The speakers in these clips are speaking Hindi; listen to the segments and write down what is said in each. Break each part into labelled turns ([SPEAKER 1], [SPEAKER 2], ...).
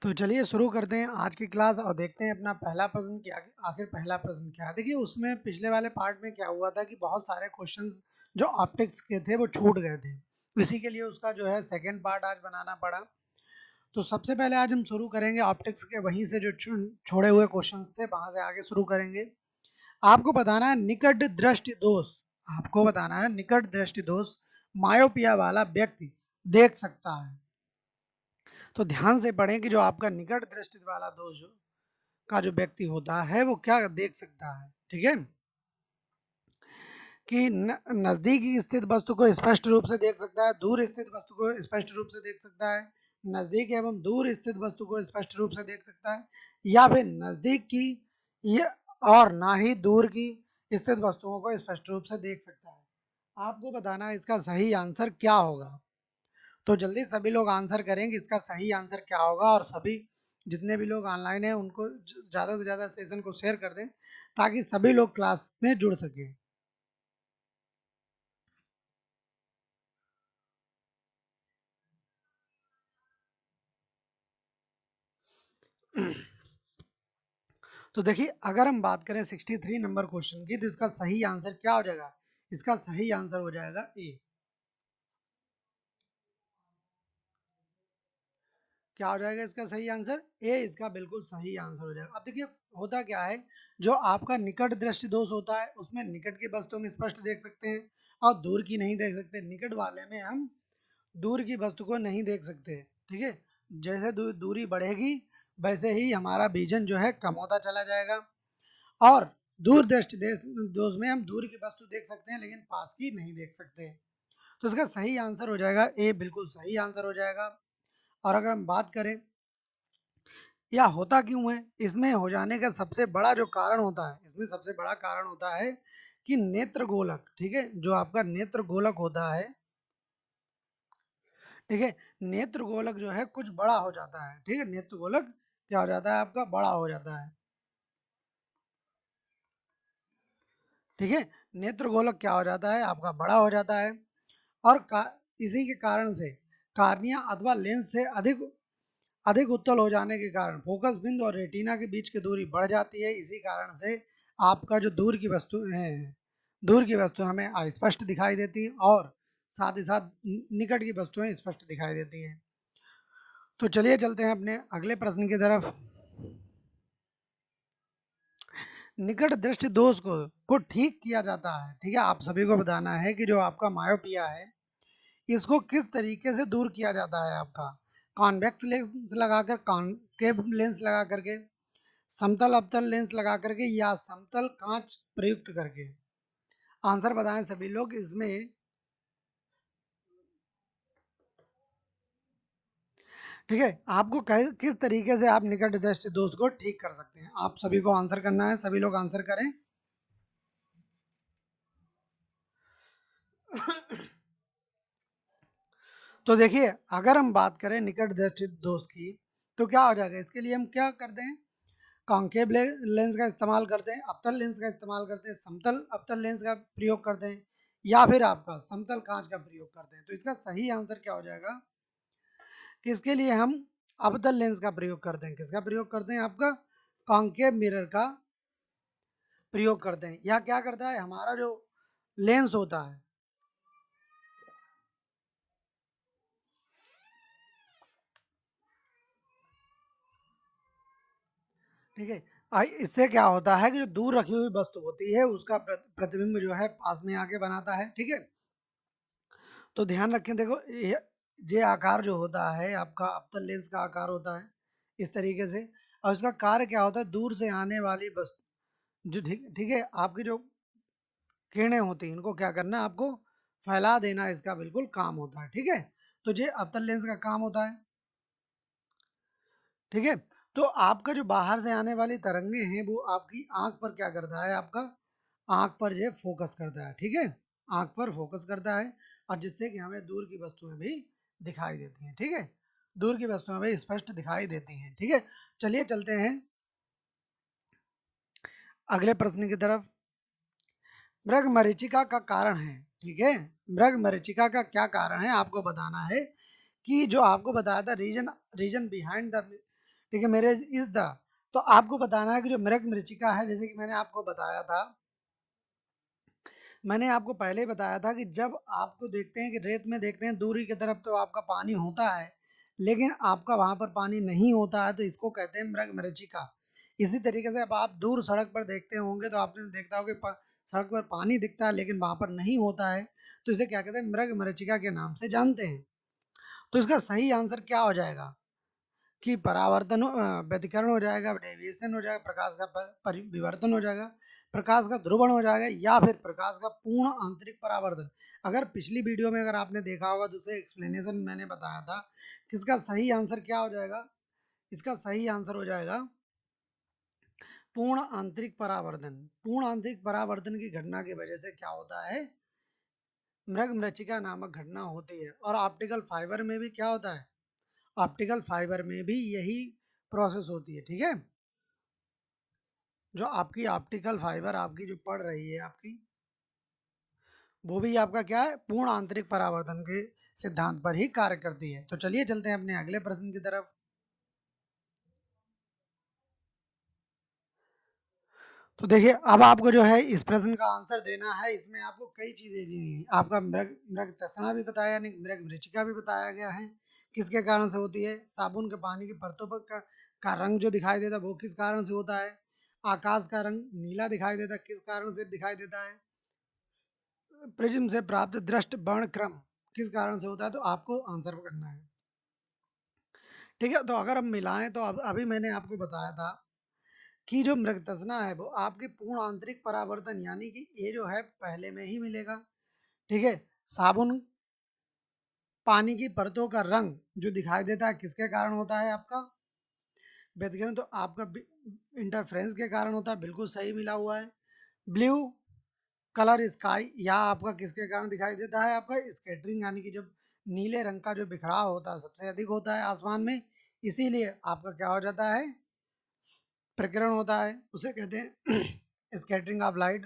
[SPEAKER 1] तो चलिए शुरू करते हैं आज की क्लास और देखते हैं अपना पहला प्रश्न क्या आखिर पहला प्रश्न क्या है। देखिए उसमें पिछले वाले पार्ट में क्या हुआ था कि बहुत सारे क्वेश्चंस जो ऑप्टिक्स के थे वो छूट गए थे, इसी के लिए उसका जो है सेकंड पार्ट आज बनाना पड़ा। तो सबसे पहले आज हम शुरू करेंगे ऑप्टिक्स के, वहीं से जो छोड़े हुए क्वेश्चंस थे वहां से आगे शुरू करेंगे। आपको बताना है निकट दृष्टि दोष, आपको बताना है निकट दृष्टि दोष मायोपिया वाला व्यक्ति देख सकता है। तो ध्यान से पढ़ें कि जो आपका निकट दृष्टि वाला दोष का जो व्यक्ति होता है वो क्या देख सकता है। ठीक है कि नजदीक स्थित वस्तु को स्पष्ट रूप से देख सकता है, दूर स्थित वस्तु को स्पष्ट रूप से देख सकता है, नजदीक एवं दूर स्थित वस्तु को स्पष्ट रूप से देख सकता है, या फिर नजदीक की ये और ना ही दूर की स्थित वस्तुओं को स्पष्ट रूप से देख सकता है। आपको बताना है इसका सही आंसर क्या होगा। तो जल्दी सभी लोग आंसर करेंगे इसका सही आंसर क्या होगा, और सभी जितने भी लोग ऑनलाइन हैं उनको ज़्यादा से ज़्यादा सेशन को शेयर कर दें ताकि सभी लोग क्लास में जुड़ सकें। तो देखिए अगर हम बात करें 63 नंबर क्वेश्चन की, तो इसका सही आंसर क्या हो जाएगा। इसका सही आंसर हो जाएगा ए। क्या हो जाएगा इसका सही आंसर ए, इसका बिल्कुल सही आंसर हो जाएगा। अब देखिए होता क्या है, जो आपका निकट दृष्टि दोष होता है उसमें निकट की वस्तु हम स्पष्ट देख सकते हैं और दूर की नहीं देख सकते। निकट वाले में हम दूर की वस्तु को नहीं देख सकते। ठीक है, जैसे दूरी बढ़ेगी वैसे ही हमारा विजन जो है कम होता चला जाएगा। और दूर दृष्टि दोष में हम दूर की वस्तु देख सकते हैं लेकिन पास की नहीं देख सकते। तो इसका सही आंसर हो जाएगा ए, बिल्कुल सही आंसर हो जाएगा। और अगर हम बात करें या होता क्यों है, इसमें हो जाने का सबसे बड़ा जो कारण होता है, इसमें सबसे बड़ा कारण होता है कि नेत्र गोलक। ठीक है, जो आपका नेत्र गोलक होता है, ठीक है, नेत्र गोलक जो है कुछ बड़ा हो जाता है। ठीक है, नेत्र गोलक क्या हो जाता है आपका, बड़ा हो जाता है। ठीक है, नेत्र गोलक क्या हो जाता है आपका, बड़ा हो जाता है। और इसी के कारण से कार्निया अथवा लेंस से अधिक अधिक उत्तल हो जाने के कारण फोकस बिंदु और रेटिना के बीच की दूरी बढ़ जाती है। इसी कारण से आपका जो दूर की वस्तु है, दूर की वस्तु हमें स्पष्ट दिखाई देती है और साथ ही साथ निकट की वस्तुएं स्पष्ट दिखाई देती हैं। तो चलिए चलते हैं अपने अगले प्रश्न की तरफ। निकट दृष्टि दोष को ठीक किया जाता है। ठीक है, आप सभी को बताना है कि जो आपका मायोपिया है इसको किस तरीके से दूर किया जाता है। आपका कॉन्वेक्स लेंस लगाकर, कॉन्केव लेंस लगा करके, समतल अवतल लेंस लगा करके, या समतल कांच प्रयुक्त करके। आंसर बताएं सभी लोग इसमें। ठीक है, आपको किस तरीके से आप निकट दृष्टि दोष को ठीक कर सकते हैं, आप सभी को आंसर करना है। सभी लोग आंसर करें। तो देखिए अगर हम बात करें निकट दृष्टि दोष की, तो क्या हो जाएगा, इसके लिए हम क्या करते हैं, कॉन्केव लेंस का इस्तेमाल करते हैं, अवतल लेंस का इस्तेमाल करते हैं, समतल अवतल लेंस का प्रयोग करते हैं, या फिर आपका समतल कांच का प्रयोग करते हैं। तो इसका सही आंसर क्या हो जाएगा कि इसके लिए हम अवतल लेंस का प्रयोग करते हैं। किसका प्रयोग करते हैं, आपका कॉन्केव मिरर का प्रयोग करते हैं। या क्या करता है हमारा जो लेंस होता है, ठीक है, इससे क्या होता है कि जो दूर रखी हुई वस्तु होती है उसका प्रतिबिंब जो है पास में आके बनाता है। ठीक है, तो ध्यान रखें, देखो ये आकार जो होता है आपका अवतल लेंस का आकार होता है इस तरीके से, और इसका कार्य क्या होता है, दूर से आने वाली वस्तु जो ठीक ठीक है आपकी जो किरणें होती हैं इनको क्या करना, आपको फैला देना, इसका बिल्कुल काम होता है। ठीक है, तो ये अवतल लेंस का काम होता है। ठीक है, तो आपका जो बाहर से आने वाली तरंगे हैं वो आपकी आंख पर क्या करता है, आपका आंख पर जो फोकस करता है। ठीक है, आंख पर फोकस करता है और जिससे कि हमें दूर की वस्तुएं भी दिखाई देती हैं। ठीक है, दूर की वस्तुएं भी स्पष्ट दिखाई देती हैं। ठीक है, चलिए चलते हैं अगले प्रश्न की तरफ। मृग मरीचिका का कारण है। ठीक है, मृग मरीचिका का क्या कारण है आपको बताना है। कि जो आपको बताया था रीजन रीजन बिहाइंड द ठीक है, मैरिज इज द, तो आपको बताना है कि जो मृग मृचिका है, जैसे कि मैंने आपको पहले ही बताया था कि जब आपको देखते हैं कि रेत में देखते हैं दूरी की तरफ तो आपका पानी होता है, लेकिन आपका वहां पर पानी नहीं होता है, तो इसको कहते हैं मृग मरीचिका। इसी तरीके से अब आप दूर सड़क पर देखते होंगे तो आपने देखा होगा कि सड़क पर पानी दिखता है लेकिन वहां पर नहीं होता है, तो इसे क्या कहते हैं, मृग मरीचिका के नाम से जानते हैं। तो इसका सही आंसर क्या हो जाएगा कि परावर्तन व्यतिकरण हो जाएगा, डेविएशन हो जाएगा, प्रकाश का विवर्तन हो जाएगा, प्रकाश का ध्रुवण हो जाएगा, या फिर प्रकाश का पूर्ण आंतरिक परावर्तन। अगर पिछली वीडियो में अगर आपने देखा होगा तो उसे एक्सप्लेनेशन मैंने बताया था कि इसका सही आंसर क्या हो जाएगा। इसका सही आंसर हो जाएगा पूर्ण आंतरिक परावर्तन। पूर्ण आंतरिक परावर्तन की घटना की वजह से क्या होता है, मृग मृचिका नामक घटना होती है। और ऑप्टिकल फाइबर में भी क्या होता है, ऑप्टिकल फाइबर में भी यही प्रोसेस होती है। ठीक है, जो आपकी ऑप्टिकल फाइबर आपकी जो पड़ रही है आपकी, वो भी आपका क्या है, पूर्ण आंतरिक परावर्तन के सिद्धांत पर ही कार्य करती है। तो चलिए चलते हैं अपने अगले प्रश्न की तरफ। तो देखिए अब आपको जो है इस प्रश्न का आंसर देना है। इसमें आपको कई चीजें दी गई, आपका मृग मृग तृष्णा भी बताया, नहीं मृग मृचिका भी बताया गया है, किसके कारण से होती है, साबुन के पानी की परतों पर का रंग जो दिखाई देता है वो किस कारण से होता है, आकाश का रंग नीला दिखाई देता है किस कारण से दिखाई देता है, प्रिज्म से प्राप्त दृष्ट वर्ण क्रम किस कारण से होता है, तो आपको आंसर करना है। ठीक है, तो अगर हम मिलाएं तो अब अभी मैंने आपको बताया था कि जो मृगतृष्णा है वो आपकी पूर्ण आंतरिक परावर्तन, यानी कि ये जो है पहले में ही मिलेगा। ठीक है, साबुन पानी की परतों का रंग जो दिखाई देता है किसके कारण होता है, आपका व्यतिकरण, तो आपका इंटरफ्रेंस के कारण होता है, बिल्कुल सही मिला हुआ है। ब्लू कलर स्काई, या आपका किसके कारण दिखाई देता है, आपका स्कैटरिंग, यानी कि जब नीले रंग का जो बिखराव होता है सबसे अधिक होता है आसमान में, इसीलिए आपका क्या हो जाता है, प्रकीर्णन होता है, उसे कहते हैं स्कैटरिंग ऑफ लाइट।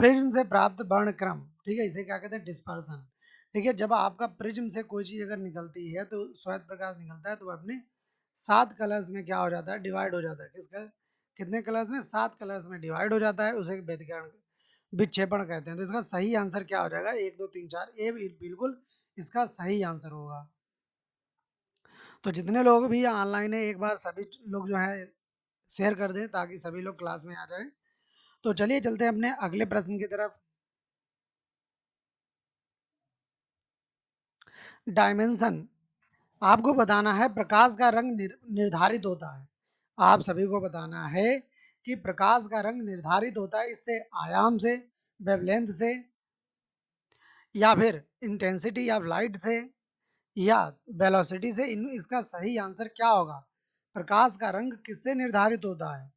[SPEAKER 1] प्रिज्म से प्राप्त वर्ण क्रम, ठीक है, इसे क्या कहते हैं, डिस्पर्सन। ठीक है, जब आपका प्रिज्म से कोई चीज अगर निकलती है तो श्वेत प्रकाश निकलता है तो वह अपने 7 कलर्स में क्या हो जाता है, डिवाइड हो जाता है, किसका, कितने कलर्स में, 7 कलर्स में डिवाइड हो जाता है, उसे व्यतिकरण विक्षेपण कहते हैं। तो इसका सही आंसर क्या हो जाएगा, 1 2 3 4, ये बिल्कुल इसका सही आंसर होगा। तो जितने लोग भी ऑनलाइन है एक बार सभी लोग जो है शेयर कर दें ताकि सभी लोग क्लास में आ जाएं। तो चलिए चलते हैं अपने अगले प्रश्न की तरफ। डायमेंशन, आपको बताना है प्रकाश का रंग निर्धारित होता है। आप सभी को बताना है कि प्रकाश का रंग निर्धारित होता है इससे, आयाम से, वेवलेंथ से, या फिर इंटेंसिटी ऑफ लाइट से, या वेलोसिटी से। इसका सही आंसर क्या होगा, प्रकाश का रंग किससे निर्धारित होता है।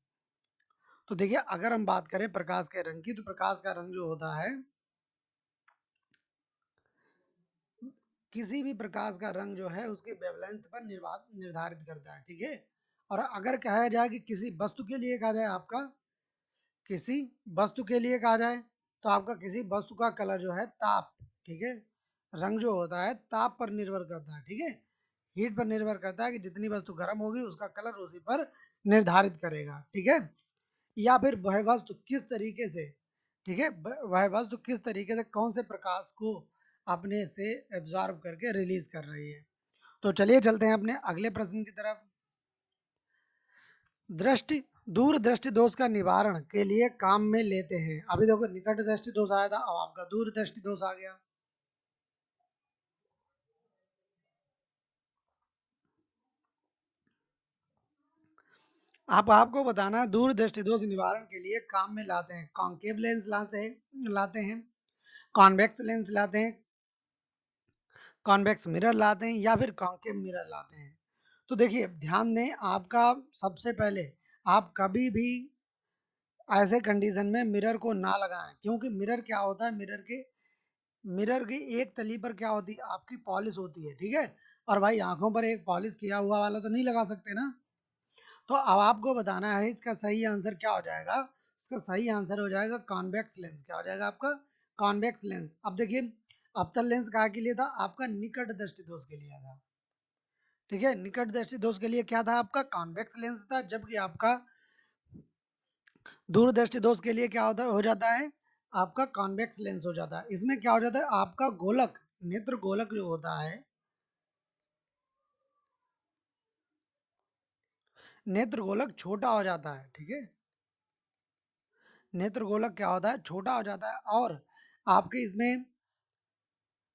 [SPEAKER 1] तो देखिए अगर हम बात करें प्रकाश के रंग की, तो प्रकाश का रंग जो होता है, किसी भी प्रकाश का रंग जो है उसके वेवलेंथ पर निर्धारित करता है। ठीक है, और अगर कहा जाए कि किसी वस्तु के लिए कहा जाए, आपका किसी वस्तु के लिए कहा जाए तो आपका किसी वस्तु का कलर जो है ताप, ठीक है, रंग जो होता है ताप पर निर्भर करता है। ठीक है, हीट पर निर्भर करता है कि जितनी वस्तु गर्म होगी उसका कलर उसी पर निर्धारित करेगा। ठीक है, या फिर वह वस्तु किस तरीके से, ठीक है, वह वस्तु किस तरीके से कौन से प्रकाश को अपने से एब्जॉर्ब करके रिलीज कर रही है। तो चलिए चलते हैं अपने अगले प्रश्न की तरफ। दृष्टि दूर दृष्टि दोष का निवारण के लिए काम में लेते हैं। अभी देखो निकट दृष्टि दोष आया था, अब आपका दूर दृष्टि दोष आ गया। आप आपको बताना है दूर दृष्टि दोष निवारण के लिए काम में लाते हैं, कॉन्केव लेंस लाते हैं, कॉन्वेक्स लेंस लाते हैं, कॉन्वेक्स मिरर लाते हैं, या फिर कॉन्केव मिरर लाते हैं। तो देखिए ध्यान दें, आपका सबसे पहले आप कभी भी ऐसे कंडीशन में मिरर को ना लगाएं, क्योंकि मिरर क्या होता है, मिरर की एक तली पर क्या होती है, आपकी पॉलिश होती है। ठीक है, और भाई आंखों पर एक पॉलिश किया हुआ वाला तो नहीं लगा सकते ना। तो अब आपको बताना है इसका सही आंसर क्या हो जाएगा। इसका सही आंसर हो जाएगा कॉन्वेक्स लेंस। क्या हो जाएगा आपका, कॉन्वेक्स लेंस। अब देखिए अवतल लेंस कहाँ के लिए था, आपका निकट दृष्टि दोष के लिए था। ठीक है, निकट दृष्टि दोष के लिए क्या था आपका, कॉन्वेक्स लेंस था, जबकि आपका दूरदृष्टि दोष के लिए क्या होता हो जाता है, आपका कॉन्वेक्स लेंस हो जाता है। इसमें क्या हो जाता है, आपका गोलक, नेत्र गोलक जो होता है, नेत्र गोलक छोटा हो जाता है। ठीक है, नेत्र गोलक क्या होता है, छोटा हो जाता है, और आपके इसमें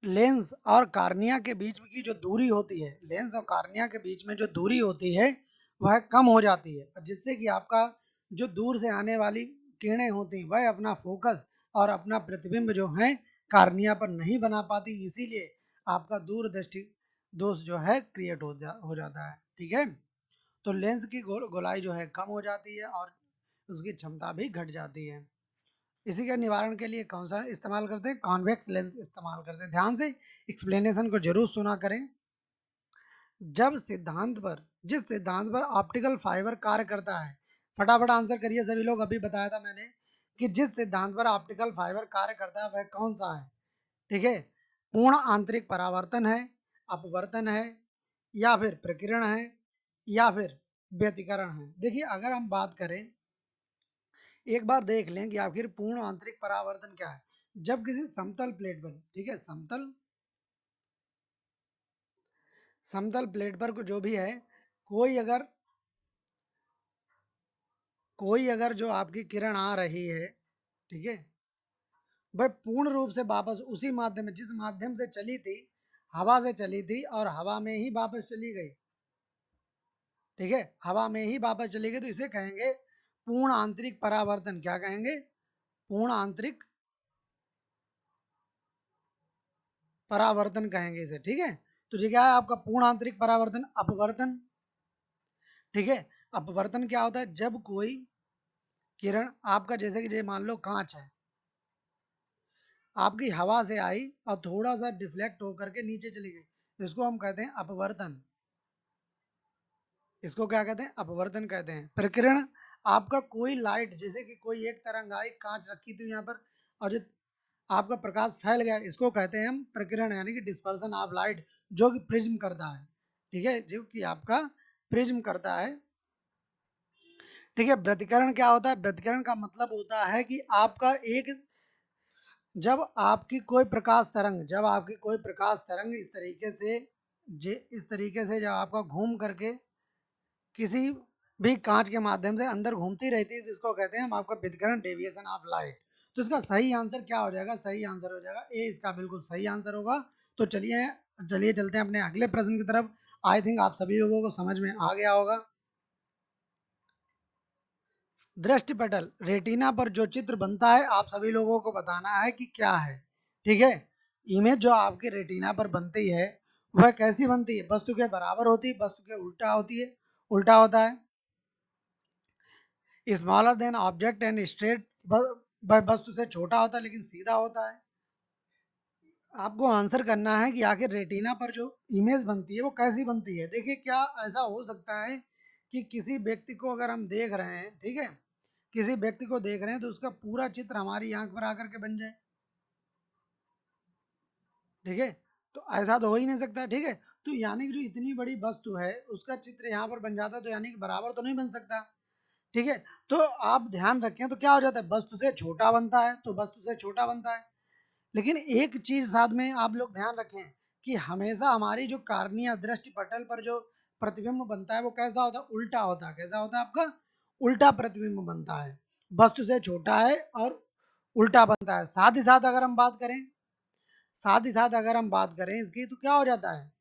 [SPEAKER 1] लेंस और कार्निया के बीच की जो दूरी होती है, लेंस और कार्निया के बीच में जो दूरी होती है वह कम हो जाती है, जिससे कि आपका जो दूर से आने वाली किरणें होती हैं वह अपना फोकस और अपना प्रतिबिंब जो है कार्निया पर नहीं बना पाती, इसीलिए आपका दूरदृष्टि दोष जो है क्रिएट हो जाता है। ठीक है, तो लेंस की गोलाई जो है कम हो जाती है और उसकी क्षमता भी घट जाती है। इसी के निवारण के लिए कौन सा इस्तेमाल करते हैं, कॉन्वेक्स लेंस इस्तेमाल करते हैं। ध्यान से एक्सप्लेनेशन को जरूर सुना करें। जब सिद्धांत पर, जिस सिद्धांत पर ऑप्टिकल फाइबर कार्य करता है, फटाफट आंसर करिए सभी लोग, अभी बताया था मैंने कि जिस सिद्धांत पर ऑप्टिकल फाइबर कार्य करता है वह कौन सा है। ठीक है, पूर्ण आंतरिक परावर्तन है, अपवर्तन है, या फिर प्रकीर्ण है, या फिर व्यतिकरण है। देखिए अगर हम बात करें, एक बार देख लें कि आखिर पूर्ण आंतरिक परावर्तन क्या है। जब किसी समतल प्लेट पर, ठीक है, समतल प्लेट पर जो भी है, कोई अगर जो आपकी किरण आ रही है, ठीक है, वह पूर्ण रूप से वापस उसी माध्यम में, जिस माध्यम से चली थी, हवा से चली थी और हवा में ही वापस चली गई, ठीक है, हवा में ही वापस चली गई, तो इसे कहेंगे पूर्ण आंतरिक परावर्तन। क्या कहेंगे, पूर्ण आंतरिक परावर्तन कहेंगे इसे। ठीक है, तो ये क्या है आपका पूर्ण आंतरिक परावर्तन। अपवर्तन, ठीक है, अपवर्तन क्या होता है, जब कोई किरण आपका, जैसे कि ये मान लो कांच है, आपकी हवा से आई और थोड़ा सा डिफ्लेक्ट होकर के नीचे चली गई, इसको हम कहते हैं अपवर्तन। इसको क्या कहते हैं, अपवर्तन कहते हैं। प्रकीर्ण, आपका कोई लाइट, जैसे कि कोई एक तरंग आई, कांच रखी थी यहाँ पर और जो आपका प्रकाश फैल गया, इसको कहते हैं हम प्रकीर्ण, यानी कि डिस्पर्सन ऑफ लाइट, जो कि प्रिज्म करता है। ठीक है, जो कि आपका प्रिज्म करता है। ठीक है, व्यतिकरण क्या होता है, व्यतिकरण का मतलब होता है कि आपका एक, जब आपकी कोई प्रकाश तरंग, इस तरीके से, जब आपका घूम करके किसी भी कांच के माध्यम से अंदर घूमती रहती है, जिसको कहते हैं हम आपका व्यतिकरण, डेविएशन ऑफ लाइट। तो इसका सही आंसर क्या हो जाएगा, सही आंसर हो जाएगा ए, इसका बिल्कुल सही आंसर होगा। तो चलिए चलिए चलते हैं अपने अगले प्रश्न की तरफ। आई थिंक आप सभी लोगों को समझ में आ गया होगा। दृष्टिपटल, रेटिना पर जो चित्र बनता है आप सभी लोगों को बताना है कि क्या है। ठीक है, इमेज जो आपके रेटिना पर बनती है वह कैसी बनती है, वस्तु के बराबर होती है, वस्तु के उल्टा होती है, उल्टा होता है, smaller than object and straight, वस्तु से छोटा होता है लेकिन सीधा होता है। आपको आंसर करना है कि आखिर रेटिना पर जो इमेज बनती है वो कैसी बनती है। देखिए क्या ऐसा हो सकता है कि किसी व्यक्ति को अगर हम देख रहे हैं, ठीक है, किसी व्यक्ति को देख रहे हैं तो उसका पूरा चित्र हमारी आंख पर आकर के बन जाए। ठीक है, तो ऐसा तो हो ही नहीं सकता। ठीक है, तो यानी कि जो इतनी बड़ी वस्तु है उसका चित्र यहाँ पर बन जाता, तो यानी कि बराबर तो नहीं बन सकता। ठीक है, तो आप ध्यान रखें, तो क्या हो जाता है, वस्तु से छोटा बनता है, तो वस्तु से छोटा बनता है। लेकिन एक चीज साथ में आप लोग ध्यान रखें कि हमेशा हमारी जो कार्निया, दृष्टि पटल पर जो प्रतिबिंब बनता है वो कैसा होता है, उल्टा होता है। कैसा होता है आपका, उल्टा प्रतिबिंब बनता है, वस्तु से छोटा है और उल्टा बनता है। साथ ही साथ अगर हम बात करें इसकी, तो क्या हो जाता है,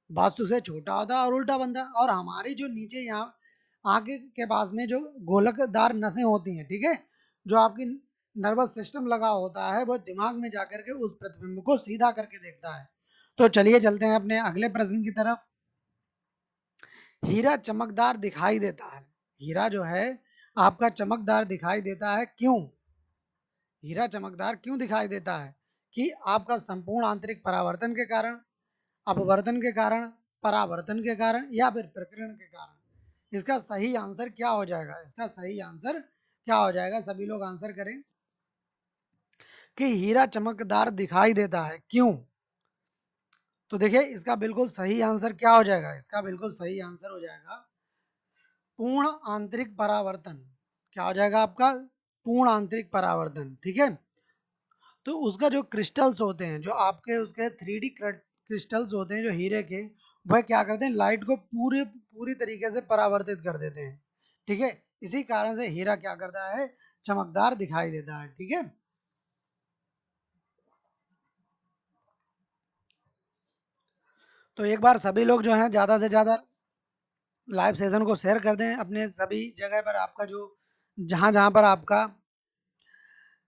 [SPEAKER 1] वास्तु से छोटा होता है और उल्टा बनता है। और हमारी जो नीचे यहाँ आगे के पास में जो गोलकदार नसें होती हैं, ठीक है, जो आपकी नर्वस सिस्टम लगा होता है, वो दिमाग में जाकर के उस प्रतिबिंब को सीधा करके देखता है। तो चलिए चलते हैं अपने अगले प्रश्न की तरफ। हीरा चमकदार दिखाई देता है, हीरा जो है आपका चमकदार दिखाई देता है, क्यों, हीरा चमकदार क्यों दिखाई देता है, कि आपका संपूर्ण आंतरिक परावर्तन के कारण, अपवर्तन के कारण, परावर्तन के कारण, या फिर प्रकीर्ण के कारण। इसका सही आंसर क्या हो जाएगा, इसका सही आंसर क्या हो जाएगा, सभी लोग आंसर करें कि हीरा चमकदार दिखाई देता है, क्यों। तो देखिए इसका बिल्कुल सही आंसर क्या हो जाएगा, इसका बिल्कुल सही आंसर हो जाएगा पूर्ण आंतरिक परावर्तन। क्या हो जाएगा आपका? पूर्ण आंतरिक परावर्तन। ठीक है, तो उसका जो क्रिस्टल्स होते हैं, जो आपके उसके 3D क्रिस्टल्स होते हैं जो हीरे के, वह क्या करते हैं, लाइट को पूरी तरीके से परावर्तित कर देते हैं। ठीक है, इसी कारण से हीरा क्या करता है, चमकदार दिखाई देता है। ठीक है, तो एक बार सभी लोग जो हैं ज़्यादा से ज़्यादा लाइव सेशन को शेयर कर दें अपने सभी जगह पर, आपका जो जहाँ जहाँ पर आपका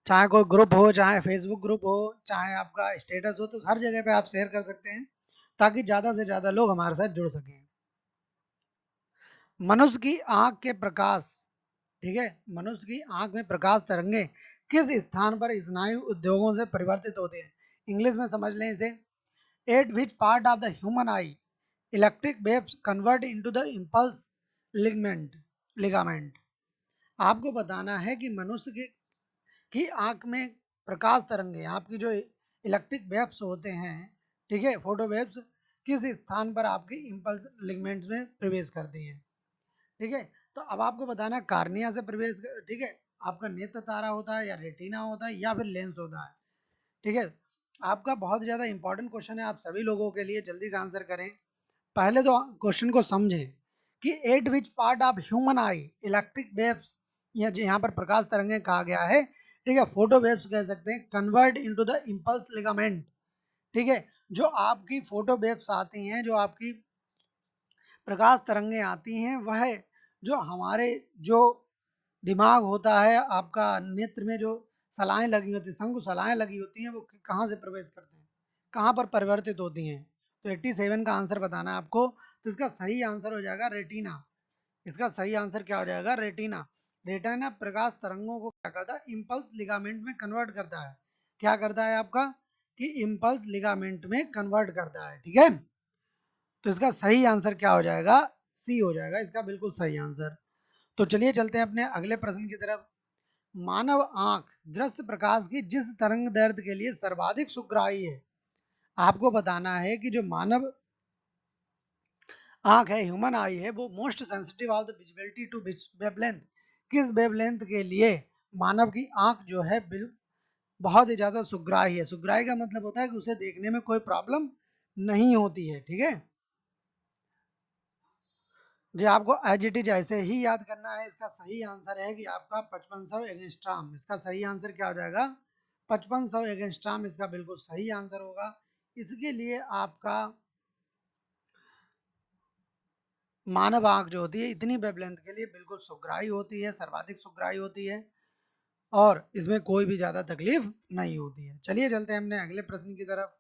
[SPEAKER 1] चाहे कोई ग्रुप हो, चाहे फेसबुक ग्रुप हो, चाहे आपका स्टेटस हो, तो हर जगह पे आप शेयर कर सकते हैं ताकि ज़्यादा से ज़्यादा लोग हमारे साथ जुड़ सकें। मनुष्य की आंख के प्रकाश, ठीक है, मनुष्य की आंख में प्रकाश तरंगे किस स्थान पर स्नायु उद्योगों से परिवर्तित होते हैं? इंग्लिश में समझ लें इसे। Eight which part of the human I electric waves convert into the impulse ligament. आपको बताना है कि मनुष्य की आंख में प्रकाश तरंगे, आपकी जो इलेक्ट्रिक वेव्स होते हैं, ठीक है, फोटो वेव्स, किस स्थान पर आपकी इम्पल्स लिगमेंट्स में प्रवेश करती हैं। ठीक है, तो अब आपको बताना कार्निया से प्रवेश, ठीक है, आपका नेत्र तारा होता है या रेटिना होता है या फिर लेंस होता है। ठीक है, आपका बहुत ज़्यादा इंपॉर्टेंट क्वेश्चन है, आप सभी लोगों के लिए जल्दी से आंसर करें। पहले तो क्वेश्चन को समझें कि eight which part of human I electric waves, या जो यहाँ पर प्रकाश तरंगे कहा गया है, ठीक है, फोटो वेव्स कह सकते हैं, convert into the impulse ligament. ठीक है, जो आपकी फोटो वेव्स आती हैं, जो आपकी प्रकाश तरंगे आती हैं, वह जो हमारे जो दिमाग होता है, आपका नेत्र में जो सलाएं लगी होती हैं, शंकु सलाएं लगी होती हैं, वो कहाँ से प्रवेश करते हैं, कहाँ पर परिवर्तित होती हैं? तो 87 का आंसर बताना है आपको। तो इसका सही आंसर हो जाएगा रेटिना। इसका सही आंसर क्या हो जाएगा? रेटिना। रेटिना प्रकाश तरंगों को क्या करता है, इम्पल्स लिगामेंट में कन्वर्ट करता है। क्या करता है आपका, कि इम्पल्स लिगामेंट में कन्वर्ट करता है। ठीक है, तो इसका सही आंसर क्या हो जाएगा? सी हो जाएगा इसका बिल्कुल सही आंसर। तो चलिए चलते हैं अपने अगले प्रश्न की तरफ। मानव आंख दृश्य प्रकाश की जिस तरंग दैर्ध्य के लिए सर्वाधिक सुग्राही है, आपको बताना है कि जो मानव आंख है, ह्यूमन आई है, वो most sensitive of the visibility to wavelength, किस वेवलेंथ के लिए मानव की आंख जो है बहुत ही ज्यादा सुग्राही है। सुग्राही का मतलब होता है कि उसे देखने में कोई प्रॉब्लम नहीं होती है। ठीक है, जी आपको एज इट इज ऐसे ही याद करना है। इसका सही आंसर है कि आपका 5500 एगेंस्ट्राम। इसका सही आंसर क्या हो जाएगा? 5500 एगेंस्ट्राम इसका बिल्कुल सही आंसर होगा। इसके लिए आपका मानव आंख जो होती है इतनी वेवलेंथ के लिए बिल्कुल सुग्राही होती है, सर्वाधिक सुग्राही होती है, और इसमें कोई भी ज्यादा तकलीफ नहीं होती है। चलिए चलते हैं अपने अगले प्रश्न की तरफ।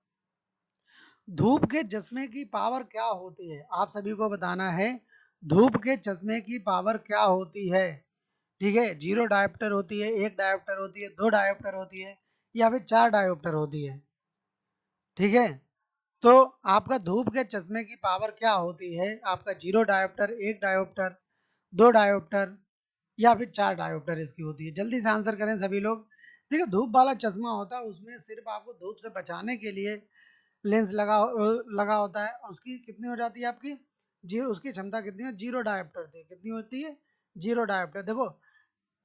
[SPEAKER 1] धूप के चश्मे की पावर क्या होती है? आप सभी को बताना है धूप के चश्मे की पावर क्या होती है। ठीक है, 0 डायोप्टर होती है, 1 डायोप्टर होती है, 2 डायोप्टर होती है, या फिर 4 डायोप्टर होती है। ठीक है, तो आपका धूप के चश्मे की पावर क्या होती है? आपका 0 डायोप्टर, 1 डायोप्टर, 2 डायोप्टर, या फिर 4 डायोप्टर इसकी होती है। जल्दी से आंसर करें सभी लोग। देखिए धूप वाला चश्मा होता है, उसमें सिर्फ आपको धूप से बचाने के लिए लेंस लगा होता है। उसकी कितनी हो जाती है आपकी, जीरो, उसकी क्षमता कितनी है? 0 डायोप्टर थी, कितनी होती है? 0 डायोप्टर। देखो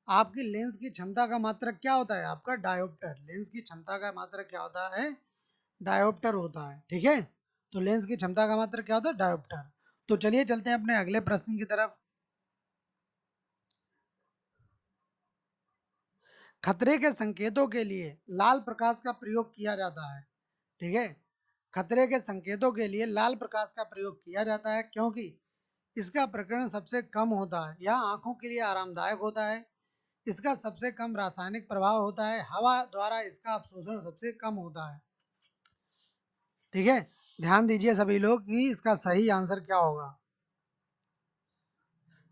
[SPEAKER 1] आपकी लेंस की क्षमता का मात्रक क्या होता है? आपका डायोप्टर। लेंस की क्षमता का मात्रक क्या होता है? डायोप्टर होता है। ठीक है, तो लेंस की क्षमता का मात्रक क्या होता है? डायोप्टर। तो चलिए चलते हैं अपने अगले प्रश्न की तरफ। खतरे के संकेतों के लिए लाल प्रकाश का प्रयोग किया जाता है। ठीक है, खतरे के संकेतों के लिए लाल प्रकाश का प्रयोग किया जाता है क्योंकि इसका प्रकरण सबसे कम होता है, यह आंखों के लिए आरामदायक होता है, इसका सबसे कम रासायनिक प्रभाव होता है, हवा द्वारा इसका अवशोषण सबसे कम होता है। ठीक है, ध्यान दीजिए सभी लोग कि इसका सही आंसर क्या होगा।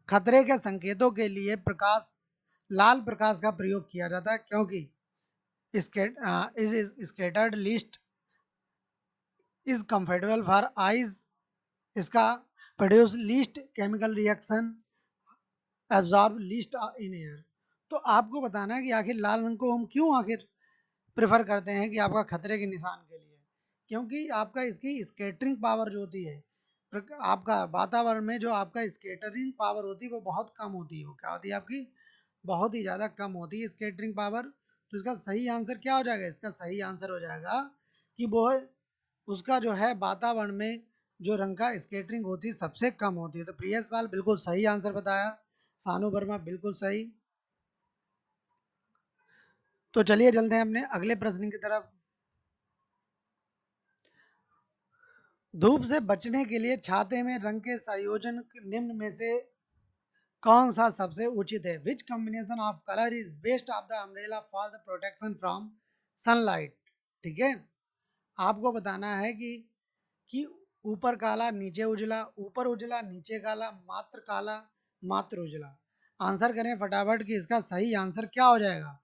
[SPEAKER 1] खतरे के संकेतों के लिए प्रकाश, लाल प्रकाश का प्रयोग किया जाता है क्योंकि scattered list is comfortable for eyes, इसका produce least chemical reaction, absorb least in air. तो आपको बताना है कि आखिर लाल रंग को हम क्यों आखिर प्रेफर करते हैं कि आपका खतरे के निशान के लिए। क्योंकि आपका इसकी स्कैटरिंग पावर जो होती है, आपका वातावरण में जो आपका स्कैटरिंग पावर होती है वो बहुत कम होती है। वो क्या होती है आपकी, बहुत ही ज़्यादा कम होती है स्कैटरिंग पावर। तो इसका सही आंसर क्या हो जाएगा, इसका सही आंसर हो जाएगा कि वो उसका जो है वातावरण में जो रंग का स्कैटरिंग होती है सबसे कम होती है। तो प्रियस पाल बिल्कुल सही आंसर बताया, सानू वर्मा बिल्कुल सही। तो चलिए चलते हैं अपने अगले प्रश्न की तरफ। धूप से बचने के लिए छाते में रंग के संयोजन निम्न में से कौन सा सबसे उचित है? Which combination of colour is best of the umbrella for the protection from sunlight. ठीक है, आपको बताना है कि ऊपर काला नीचे उजला, ऊपर उजला नीचे काला मात्र उजला। आंसर करें फटाफट कि इसका सही आंसर क्या हो जाएगा।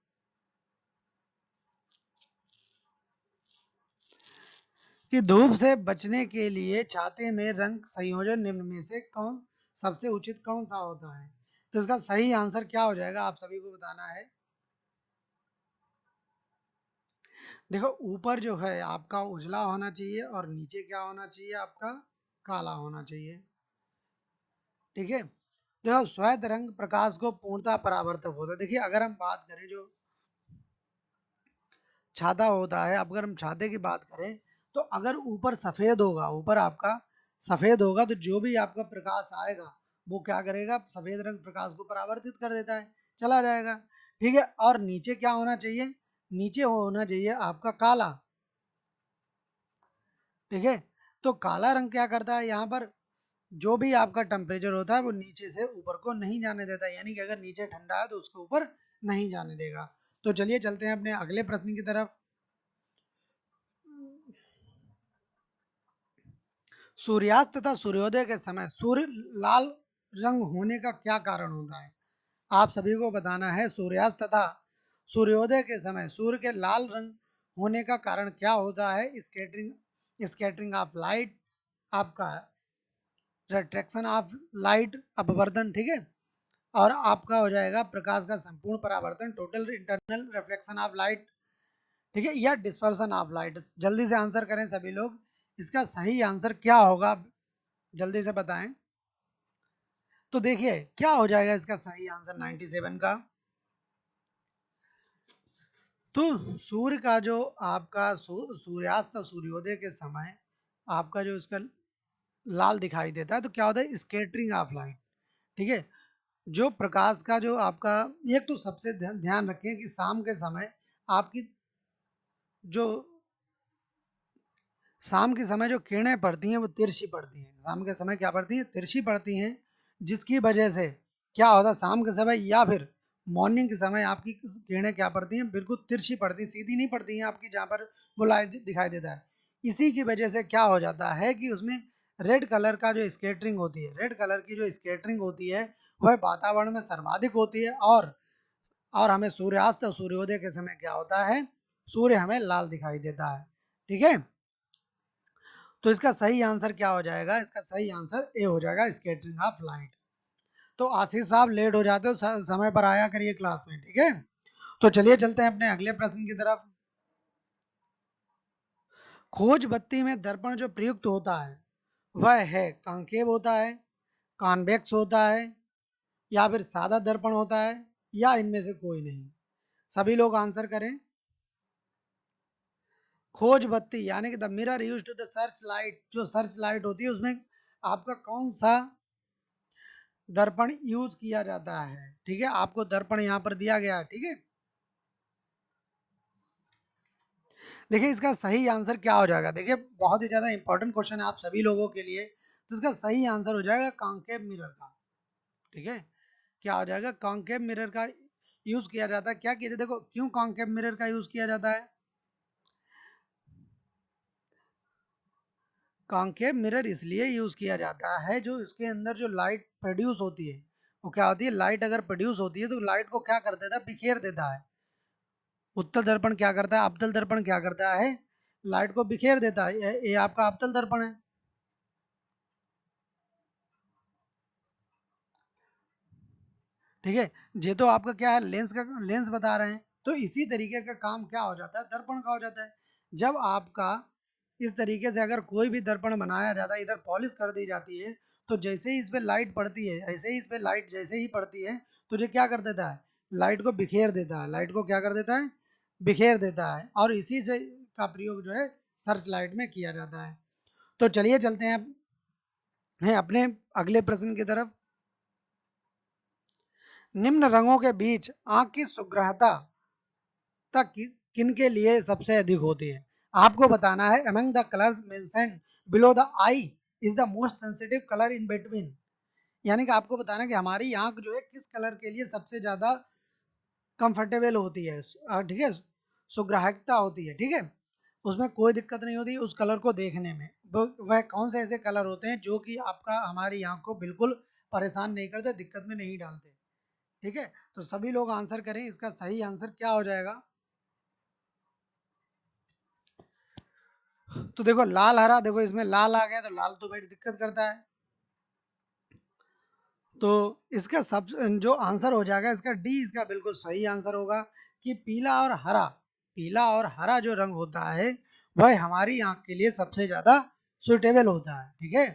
[SPEAKER 1] कि धूप से बचने के लिए छाते में रंग संयोजन निम्न में से कौन सबसे उचित कौन सा होता है? तो इसका सही आंसर क्या हो जाएगा आप सभी को बताना है। देखो ऊपर जो है आपका उजला होना चाहिए और नीचे क्या होना चाहिए आपका काला होना चाहिए। ठीक है, देखो श्वेत रंग प्रकाश को पूर्णतः परावर्तक होता है। देखिए अगर हम बात करें जो छाता होता है, अगर हम छाते की बात करें तो अगर ऊपर सफेद होगा, ऊपर आपका सफेद होगा तो जो भी आपका प्रकाश आएगा वो क्या करेगा, सफेद रंग प्रकाश को परावर्तित कर देता है, चला जाएगा। ठीक है, और नीचे क्या होना चाहिए, नीचे होना चाहिए आपका काला। ठीक है, तो काला रंग क्या करता है, यहाँ पर जो भी आपका टेम्परेचर होता है वो नीचे से ऊपर को नहीं जाने देता, यानी कि अगर नीचे ठंडा है तो उसको ऊपर नहीं जाने देगा। तो चलिए चलते हैं अपने अगले प्रश्न की तरफ। सूर्यास्त तथा सूर्योदय के समय सूर्य लाल रंग होने का क्या कारण होता है? आप सभी को बताना है सूर्यास्त तथा सूर्योदय के समय सूर्य के लाल रंग होने का कारण क्या होता है? स्कैटरिंग स्कैटरिंग ऑफ लाइट, आपका रिट्रैक्शन ऑफ लाइट अपवर्तन, ठीक है, और आपका हो जाएगा प्रकाश का संपूर्ण परावर्तन, total internal reflection of light. ठीक है, या डिस्पर्सन ऑफ लाइट। जल्दी से आंसर करें सभी लोग, इसका सही आंसर क्या होगा, जल्दी से बताएं। तो देखिए क्या हो जाएगा इसका सही आंसर 97 का। तो सूर्य का जो आपका सूर्यास्त और सूर्योदय के समय आपका जो इसका लाल दिखाई देता है तो क्या होता है, स्कैटरिंग ऑफ लाइट। ठीक है, जो प्रकाश का जो आपका, एक तो सबसे ध्यान रखें कि शाम के समय आपकी जो शाम के समय जो किरणें पड़ती हैं वो तिरछी पड़ती हैं, शाम के समय क्या पड़ती हैं, तिरछी पड़ती हैं, जिसकी वजह से क्या होता है शाम के समय या फिर मॉर्निंग के समय आपकी किरणें क्या पड़ती हैं, बिल्कुल तिरछी पड़ती हैं, सीधी नहीं पड़ती हैं आपकी जहाँ पर वो लाइट दिखाई देता है। इसी की वजह से क्या हो जाता है कि उसमें रेड कलर का जो स्केटरिंग होती है, रेड कलर की जो स्केटरिंग होती है वह वातावरण में सर्वाधिक होती है, और हमें सूर्यास्त और सूर्योदय के समय क्या होता है, सूर्य हमें लाल दिखाई देता है। ठीक है, तो इसका सही आंसर क्या हो जाएगा, इसका सही आंसर ए हो जाएगा, स्कैटरिंग ऑफ लाइट। तो आशीष साहब लेट हो जाते हो, समय पर आया करिए क्लास में, ठीक है। तो चलिए चलते हैं अपने अगले प्रश्न की तरफ। खोज बत्ती में दर्पण जो प्रयुक्त होता है वह है कॉन्केव होता है, कॉन्वेक्स होता है, या फिर सादा दर्पण होता है, या इनमें से कोई नहीं। सभी लोग आंसर करें। खोज बत्ती यानी कि the mirror used to the search light, जो सर्च लाइट होती है उसमें आपका कौन सा दर्पण यूज किया जाता है? ठीक है, आपको दर्पण यहाँ पर दिया गया है। ठीक है, देखिए इसका सही आंसर क्या हो जाएगा, देखिए बहुत ही ज्यादा इंपॉर्टेंट क्वेश्चन है आप सभी लोगों के लिए। तो इसका सही आंसर हो जाएगा कॉन्केव मिरर का। ठीक है, क्या हो जाएगा, कॉन्केव मिरर का यूज किया जाता है। क्या किया जाता है, देखो क्यों कॉन्केव मिरर का यूज किया जाता है। कॉन्केव मिरर इसलिए यूज किया जाता है जो इसके अंदर जो लाइट प्रोड्यूस होती है वो क्या होती है, लाइट अगर प्रोड्यूस होती है तो लाइट को क्या कर देता है, बिखेर देता है। उत्तल दर्पण क्या करता है, अवतल दर्पण क्या करता है, लाइट को बिखेर देता है। ये आपका अवतल दर्पण है। ठीक है, ये तो आपका क्या है, लेंस का लेंस बता रहे हैं। तो इसी तरीके का काम क्या हो जाता है, दर्पण का हो जाता है। जब आपका इस तरीके से अगर कोई भी दर्पण बनाया जाता है, इधर पॉलिश कर दी जाती है, तो जैसे ही इस पे लाइट पड़ती है, ऐसे ही इस पे लाइट जैसे ही पड़ती है, तो ये क्या कर देता है, लाइट को बिखेर देता है, लाइट को क्या कर देता है, बिखेर देता है। और इसी से का प्रयोग जो है सर्च लाइट में किया जाता है। तो चलिए चलते हैं अपने अगले प्रश्न की तरफ। निम्न रंगों के बीच आंख की सुग्राहता तक किन के लिए सबसे अधिक होती है? आपको बताना है among the colours mentioned below the I is the most sensitive colour in between. यानी कि आपको बताना है कि हमारी आंख जो है किस कलर के लिए सबसे ज्यादा कंफर्टेबल होती है, ठीक है, सुग्राहकता होती है, ठीक है, उसमें कोई दिक्कत नहीं होती उस कलर को देखने में। वह कौन से ऐसे कलर होते हैं जो कि आपका हमारी आंख को बिल्कुल परेशान नहीं करते, दिक्कत में नहीं डालते, ठीक है। तो सभी लोग आंसर करें, इसका सही आंसर क्या हो जाएगा। तो देखो लाल हरा, देखो इसमें लाल आ गया, तो लाल तो भाई दिक्कत करता है, तो इसका सब जो आंसर हो जाएगा इसका डी, इसका बिल्कुल सही आंसर होगा कि पीला और हरा, पीला और हरा जो रंग होता है वह हमारी आंख के लिए सबसे ज्यादा सुटेबल होता है, ठीक है।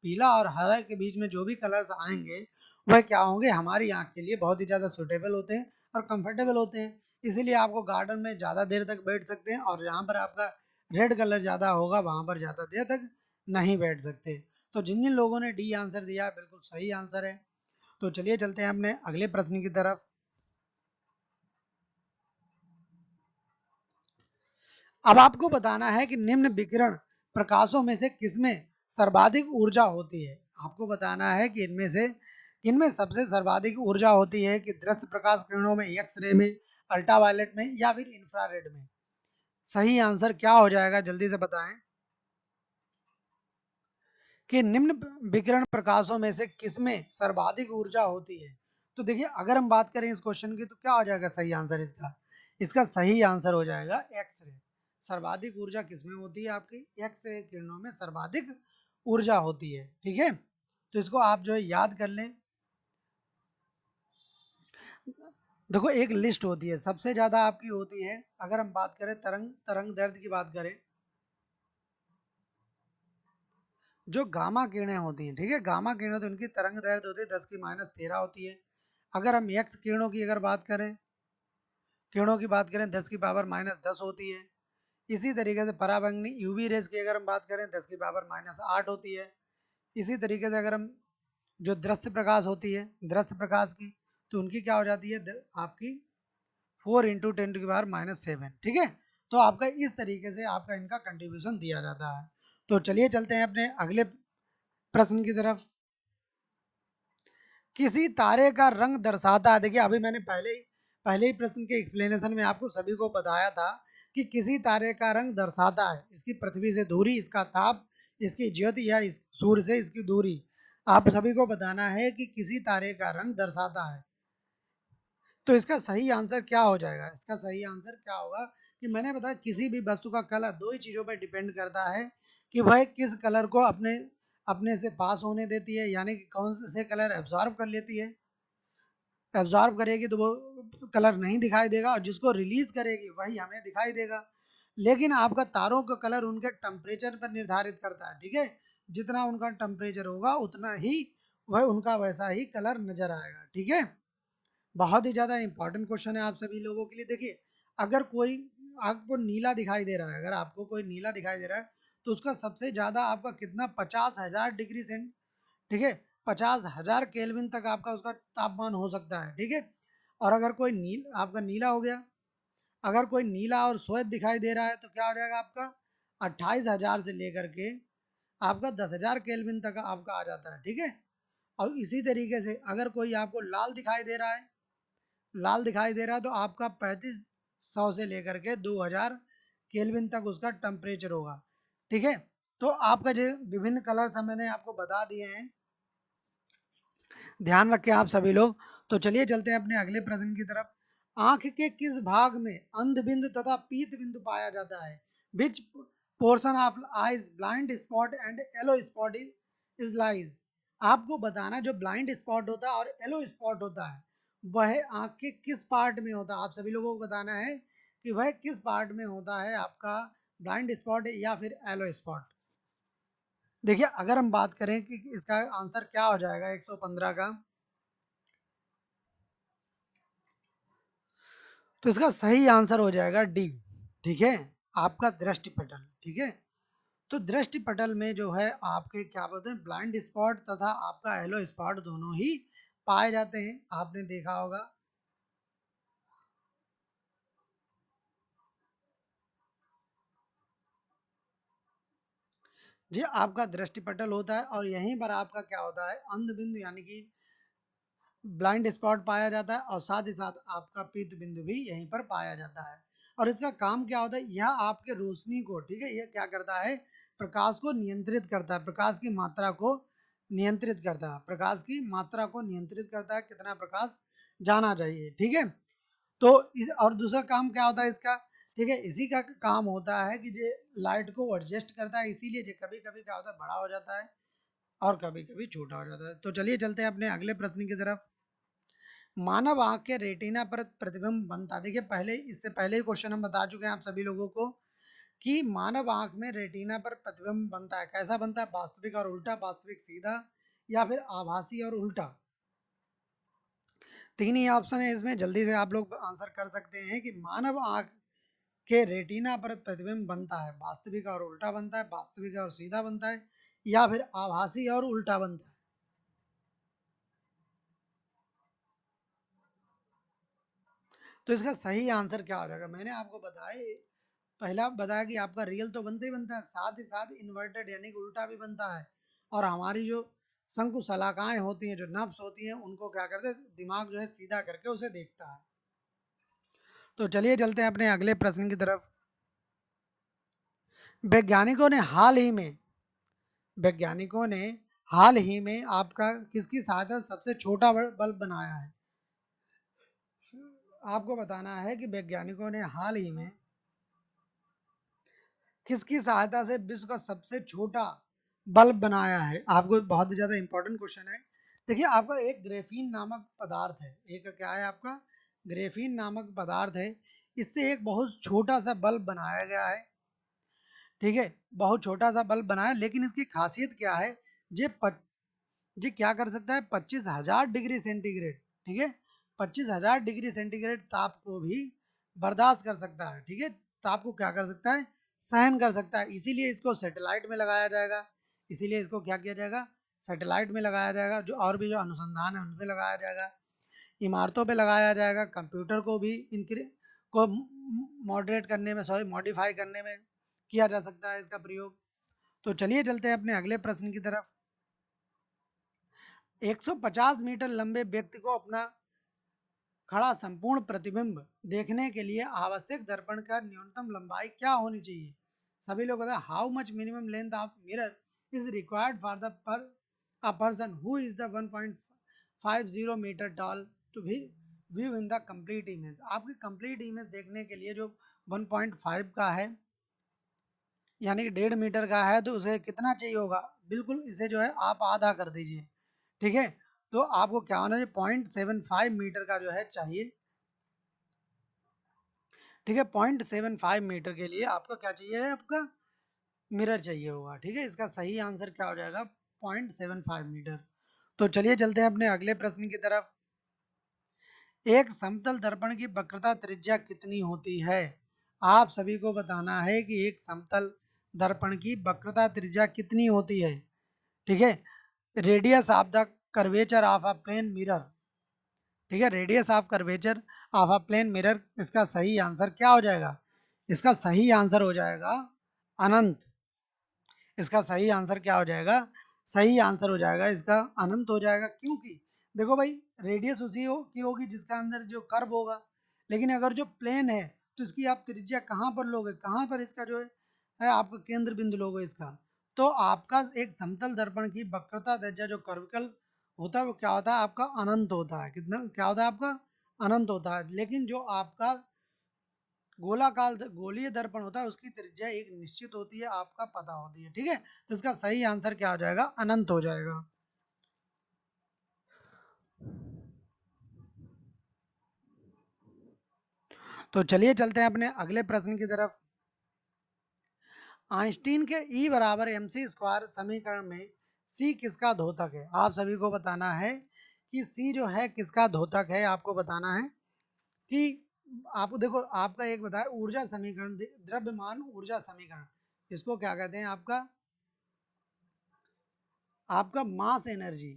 [SPEAKER 1] पीला और हरा के बीच में जो भी कलर्स आएंगे वह क्या होंगे, हमारी आंख के लिए बहुत ही ज्यादा सुटेबल होते हैं और कंफर्टेबल होते हैं। इसीलिए आपको गार्डन में ज्यादा देर तक बैठ सकते हैं, और जहाँ पर आपका रेड कलर ज्यादा होगा वहां पर ज्यादा देर तक नहीं बैठ सकते। तो जिन जिन लोगों ने डी आंसर दिया बिल्कुल सही आंसर है। तो चलिए चलते हैं अपने अगले प्रश्न की तरफ। अब आपको बताना है कि निम्न विकिरण प्रकाशों में से किसमें सर्वाधिक ऊर्जा होती है। आपको बताना है कि इनमें सबसे सर्वाधिक ऊर्जा होती है कि दृश्य प्रकाश किरणों में, एक्स रे में, अल्ट्रावायलेट में, या फिर इंफ्रारेड में। सही आंसर क्या हो जाएगा, जल्दी से बताएं कि निम्न विकिरण प्रकाशों में से किसमें सर्वाधिक ऊर्जा होती है। तो देखिए अगर हम बात करें इस क्वेश्चन की, तो क्या हो जाएगा सही आंसर इसका, इसका सही आंसर हो जाएगा एक्स रे। सर्वाधिक ऊर्जा किसमें होती है, आपकी एक्स रे किरणों में सर्वाधिक ऊर्जा होती है, ठीक है। तो इसको आप जो है याद कर लें। देखो एक लिस्ट होती है, सबसे ज्यादा आपकी होती है, अगर हम बात करें तरंग तरंग दैर्ध्य की बात करें, जो गामा किरणें होती हैं, ठीक है, गामा किरणें तो उनकी तरंग दैर्ध्य होती है 10⁻13 होती है। अगर हम एक्स किरणों की अगर बात करें, किरणों की बात करें 10⁻−10 होती है। इसी तरीके से पराबैंगनी यूवी रेस की अगर हम बात करें 10⁻8 होती है। इसी तरीके से अगर हम जो दृश्य प्रकाश होती है, दृश्य प्रकाश की, तो उनकी क्या हो जाती है आपकी 4 × 10⁻⁷, ठीक है। तो आपका इस तरीके से आपका इनका कंट्रीब्यूशन दिया जाता है। तो चलिए चलते हैं अपने अगले प्रश्न की तरफ। किसी तारे का रंग दर्शाता है, देखिए अभी मैंने पहले ही प्रश्न के एक्सप्लेनेशन में आपको सभी को बताया था कि किसी तारे का रंग दर्शाता है इसकी पृथ्वी से दूरी, इसका ताप, इसकी ज्योति या इस सूर्य से इसकी दूरी। आप सभी को बताना है कि किसी तारे का रंग दर्शाता है। तो इसका सही आंसर क्या हो जाएगा, इसका सही आंसर क्या होगा कि मैंने बताया किसी भी वस्तु का कलर दो ही चीजों पर डिपेंड करता है कि वह किस कलर को अपने अपने से पास होने देती है, यानी कि कौन से कलर एब्जॉर्ब कर लेती है। एब्जॉर्ब करेगी तो वो कलर नहीं दिखाई देगा, और जिसको रिलीज करेगी वही हमें दिखाई देगा। लेकिन आपका तारों का कलर उनके टेम्परेचर पर निर्धारित करता है, ठीक है, जितना उनका टेम्परेचर होगा उतना ही वह उनका वैसा ही कलर नजर आएगा, ठीक है। बहुत ही ज्यादा इंपॉर्टेंट क्वेश्चन है आप सभी लोगों के लिए। देखिए अगर कोई आपको नीला दिखाई दे रहा है, अगर आपको कोई नीला दिखाई दे रहा है, तो उसका सबसे ज्यादा आपका कितना 50,000 डिग्री सेंट, ठीक है, 50,000 केल्विन तक आपका उसका तापमान हो सकता है, ठीक है। और अगर कोई आपका नीला हो गया, अगर कोई नीला और श्वेत दिखाई दे रहा है, तो क्या हो जाएगा आपका 28,000 से लेकर के आपका 10,000 केल्विन तक आपका आ जाता है, ठीक है। और इसी तरीके से अगर कोई आपको लाल दिखाई दे रहा है, लाल दिखाई दे रहा है, तो आपका 3500 से लेकर के 2000 केल्विन तक उसका टेम्परेचर होगा, ठीक है। तो आपका जो विभिन्न कलर्स मैंने आपको बता दिए हैं, ध्यान रखें आप सभी लोग। तो चलिए चलते हैं अपने अगले प्रश्न की तरफ। आंख के किस भाग में अंध बिंदु तथा पीत बिंदु पाया जाता है? Which portion of eyes blind spot and yellow spot is lies. आपको बताना जो ब्लाइंड स्पॉट होता है और येलो स्पॉट होता है वह आंख के किस पार्ट में होता है। आप सभी लोगों को बताना है कि वह किस पार्ट में होता है आपका ब्लाइंड स्पॉट या फिर येलो स्पॉट। देखिए अगर हम बात करें कि इसका आंसर क्या हो जाएगा 115 का, तो इसका सही आंसर हो जाएगा डी। ठीक है, आपका दृष्टि पटल। ठीक है, तो दृष्टि पटल में जो है आपके क्या बोलते हैं, ब्लाइंड स्पॉट तथा आपका येलो स्पॉट दोनों ही पाए जाते हैं, आपने देखा होगा। जी आपका दृष्टि पटल होता है और यहीं पर आपका क्या होता है, अंध बिंदु यानी कि ब्लाइंड स्पॉट पाया जाता है, और साथ ही साथ आपका पीत बिंदु भी यहीं पर पाया जाता है। और इसका काम क्या होता है, यह आपके रोशनी को, ठीक है, यह क्या करता है, प्रकाश को नियंत्रित करता है, प्रकाश की मात्रा को नियंत्रित करता है, प्रकाश की मात्रा को नियंत्रित करता है, कितना प्रकाश जाना चाहिए। ठीक है, तो इस और दूसरा काम क्या होता है इसका, ठीक है, इसी का काम होता है कि ये लाइट को एडजस्ट करता है, इसीलिए ये कभी कभी क्या होता है, बड़ा हो जाता है और कभी कभी छोटा हो जाता है। तो चलिए चलते हैं अपने अगले प्रश्न की तरफ। मानव आंख के रेटिना पर प्रतिबिंब बनता है। देखिए पहले, इससे पहले ही क्वेश्चन हम बता चुके हैं आप सभी लोगों को कि मानव आंख में रेटिना पर प्रतिबिंब बनता है, कैसा बनता है, वास्तविक और उल्टा, वास्तविक सीधा या फिर आभासी और उल्टा। तीन ही ऑप्शन है इसमें, जल्दी से आप लोग आंसर कर सकते हैं कि मानव आंख के रेटिना पर प्रतिबिंब बनता है, वास्तविक और उल्टा बनता है, वास्तविक और सीधा बनता है, या फिर आभासी और उल्टा बनता है। तो इसका सही आंसर क्या हो जाएगा, मैंने आपको बताया, पहला बताया कि आपका रियल तो बनता ही बनता है, साथ ही साथ इन्वर्टेड यानी कि उल्टा भी बनता है। और हमारी जो शंकु शलाकाएं होती हैं, जो नब्स होती हैं, उनको क्या करते हैं, दिमाग जो है सीधा करके उसे देखता है। तो चलिए चलते हैं अपने अगले प्रश्न की तरफ। वैज्ञानिकों ने हाल ही में वैज्ञानिकों ने हाल ही में आपका किसकी सहायता से सबसे छोटा बल्ब बनाया है। आपको बताना है कि वैज्ञानिकों ने हाल ही में किसकी सहायता से विश्व का सबसे छोटा बल्ब बनाया है। आपको बहुत ज्यादा इंपॉर्टेंट क्वेश्चन है। देखिए आपका एक ग्रेफीन नामक पदार्थ है, एक क्या है आपका, ग्रेफीन नामक पदार्थ है, इससे एक बहुत छोटा सा बल्ब बनाया गया है। ठीक है, बहुत छोटा सा बल्ब बनाया, लेकिन इसकी खासियत क्या है, ये जी क्या कर सकता है, 25,000 डिग्री सेंटीग्रेड। ठीक है, 25,000 डिग्री सेंटीग्रेड ताप को भी बर्दाश्त कर सकता है। ठीक है, ताप को क्या कर सकता है, सहन कर सकता है, इसीलिए इसको सैटेलाइट में लगाया जाएगा। इसीलिए इसको क्या किया जाएगा, सैटेलाइट में लगाया जाएगा, जो और भी जो अनुसंधान है उन पे लगाया जाएगा, इमारतों पे लगाया जाएगा, कंप्यूटर को भी को मॉडरेट करने में, सॉरी मॉडिफाई करने में किया जा सकता है इसका प्रयोग। तो चलिए चलते हैं अपने अगले प्रश्न की तरफ। 150 मीटर लंबे व्यक्ति को अपना खड़ा संपूर्ण प्रतिबिंब देखने के लिए आवश्यक दर्पण का न्यूनतम लंबाई क्या होनी चाहिए। सभी लोग बताए, how much minimum length of mirror is required for the per a person who is the 1.50 metre tall to be view in the complete image. आपकी कंप्लीट इमेज देखने के लिए जो 1.5 का है, यानी कि 1.5 मीटर का है, तो उसे कितना चाहिए होगा, बिल्कुल इसे जो है आप आधा कर दीजिए। ठीक है, तो आपको क्या होना चाहिए, 0.75 मीटर का जो है चाहिए। ठीक है, 0.75 मीटर के लिए आपका क्या चाहिए है, आपका मिरर चाहिए होगा। ठीक है, इसका सही आंसर क्या हो जाएगा, 0.75 मीटर। तो चलिए चलते हैं अपने अगले प्रश्न की तरफ। एक समतल दर्पण की वक्रता त्रिज्या कितनी होती है। आप सभी को बताना है कि एक समतल दर्पण की वक्रता त्रिज्या कितनी होती है। ठीक है, radius of the curvature of a plane mirror. ठीक है, radius of curvature of a plane mirror, इसका सही आंसर क्या हो जाएगा, इसका सही आंसर हो जाएगा अनंत। इसका सही आंसर क्या हो जाएगा, सही आंसर हो जाएगा इसका अनंत हो जाएगा, क्योंकि देखो भाई, रेडियस उसी की होगी जिसका अंदर जो कर्व होगा, लेकिन अगर जो प्लेन है तो इसकी आप त्रिज्या कहाँ पर लोगे, कहाँ पर इसका जो है आपका केंद्र बिंदु लोगे इसका। तो आपका एक समतल दर्पण की वक्रता त्रिज्या जो कर्विकल होता है वो क्या होता है, आपका अनंत होता है। कितना क्या होता है आपका, अनंत होता है। लेकिन जो आपका गोलाकार गोलीय दर्पण होता है उसकी त्रिज्या एक निश्चित होती है, आपका पता होती है। ठीक है, तो इसका सही आंसर क्या हो जाएगा, अनंत हो जाएगा। तो चलिए चलते हैं अपने अगले प्रश्न की तरफ। आइंस्टीन के E बराबर mc स्क्वायर समीकरण में C किसका द्योतक है? आप सभी को बताना है कि C जो है किसका द्योतक है। आपको बताना है कि आप देखो, आपका एक बताया ऊर्जा समीकरण, द्रव्यमान ऊर्जा समीकरण, इसको क्या कहते हैं? आपका मास एनर्जी।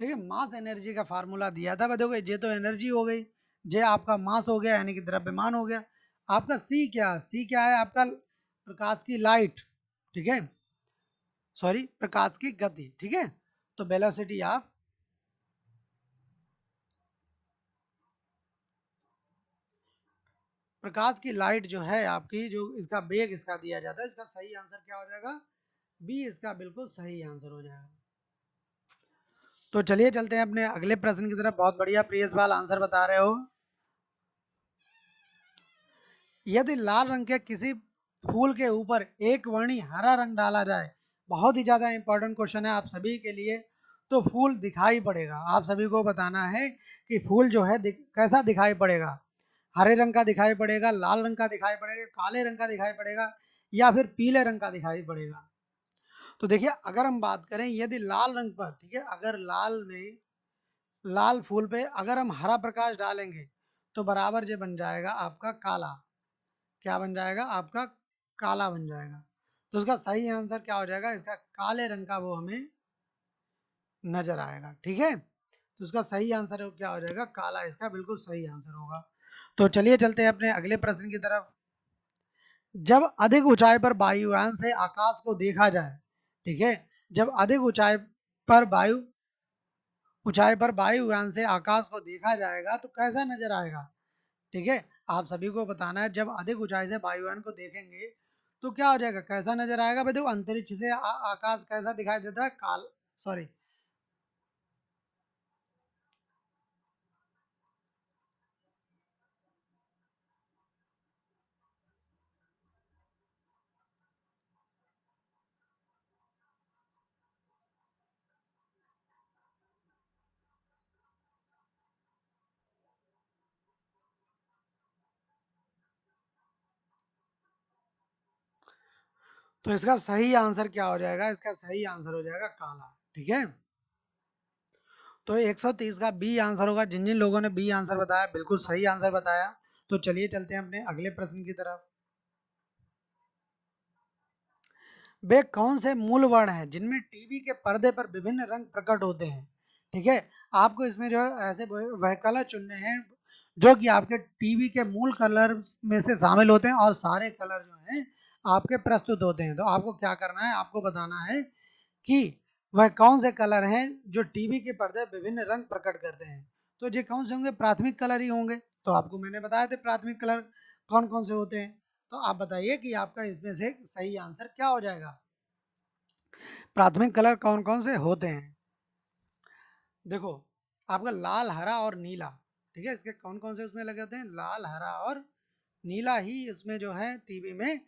[SPEAKER 1] ठीक है, मास एनर्जी का फार्मूला दिया था। देखो ये तो एनर्जी हो गई, ये आपका मास हो गया, यानी कि द्रव्यमान हो गया। आपका सी क्या है? आपका प्रकाश की लाइट, ठीक है, सॉरी प्रकाश की गति, ठीक है। तो वेलोसिटी ऑफ प्रकाश की लाइट जो है आपकी, जो इसका वेग इसका दिया जाता है, इसका सही आंसर क्या हो जाएगा? बी इसका बिल्कुल सही आंसर हो जाएगा। तो चलिए चलते हैं अपने अगले प्रश्न की तरफ। बहुत बढ़िया प्रियस बाल आंसर बता रहे हो। यदि लाल रंग के किसी फूल के ऊपर एक वर्णी हरा रंग डाला जाए, बहुत ही ज्यादा इंपॉर्टेंट क्वेश्चन है आप सभी के लिए, तो फूल दिखाई पड़ेगा। आप सभी को बताना है कि फूल जो है कैसा दिखाई पड़ेगा? हरे रंग का दिखाई पड़ेगा, लाल रंग का दिखाई पड़ेगा, काले रंग का दिखाई पड़ेगा, या फिर पीले रंग का दिखाई पड़ेगा? तो देखिए, अगर हम बात करें यदि लाल रंग पर, ठीक है, अगर लाल फूल पे अगर हम हरा प्रकाश डालेंगे तो बराबर ये बन जाएगा आपका काला। क्या बन जाएगा? आपका काला बन जाएगा। तो उसका सही आंसर क्या हो जाएगा? इसका काले रंग का वो हमें नजर आएगा, ठीक है। तो उसका सही आंसर क्या हो जाएगा? काला इसका बिल्कुल सही आंसर होगा। तो चलिए चलते हैं अपने अगले प्रश्न की तरफ। जब अधिक ऊंचाई पर वायुयान से आकाश को देखा जाए, ठीक है, जब अधिक ऊंचाई पर वायुयान से आकाश को देखा जाएगा तो कैसा नजर आएगा? ठीक है, आप सभी को बताना है, जब अधिक ऊंचाई से वायुयान को देखेंगे तो क्या हो जाएगा, कैसा नजर आएगा? भाई देखो, अंतरिक्ष से आकाश कैसा दिखाई देता है? काल सॉरी तो इसका सही आंसर क्या हो जाएगा? इसका सही आंसर हो जाएगा काला, ठीक है। तो 130 का बी आंसर होगा। जिन जिन लोगों ने बी आंसर बताया बिल्कुल सही आंसर बताया। तो चलिए चलते हैं अपने अगले प्रश्न की तरफ। वे कौन से मूल वर्ण हैं जिनमें टीवी के पर्दे पर विभिन्न रंग प्रकट होते हैं? ठीक है, आपको इसमें जो है ऐसे वह कलर चुनने हैं जो कि आपके टीवी के मूल कलर में से शामिल होते हैं, और सारे कलर जो हैं आपके प्रस्तुत होते हैं। तो आपको क्या करना है? आपको बताना है कि वह कौन से कलर हैं जो टीवी के पर्दे विभिन्न रंग प्रकट करते हैं। तो ये कौन से होंगे? प्राथमिक कलर ही होंगे। तो आपको मैंने बताया थे प्राथमिक कलर कौन कौन से होते हैं। तो आप बताइए कि आपका इसमें से सही आंसर क्या हो जाएगा? प्राथमिक कलर कौन कौन से होते हैं? देखो, आपका लाल, हरा और नीला, ठीक है, इसके कौन कौन से उसमें लगे होते हैं? लाल, हरा और नीला ही इसमें जो है टीवी में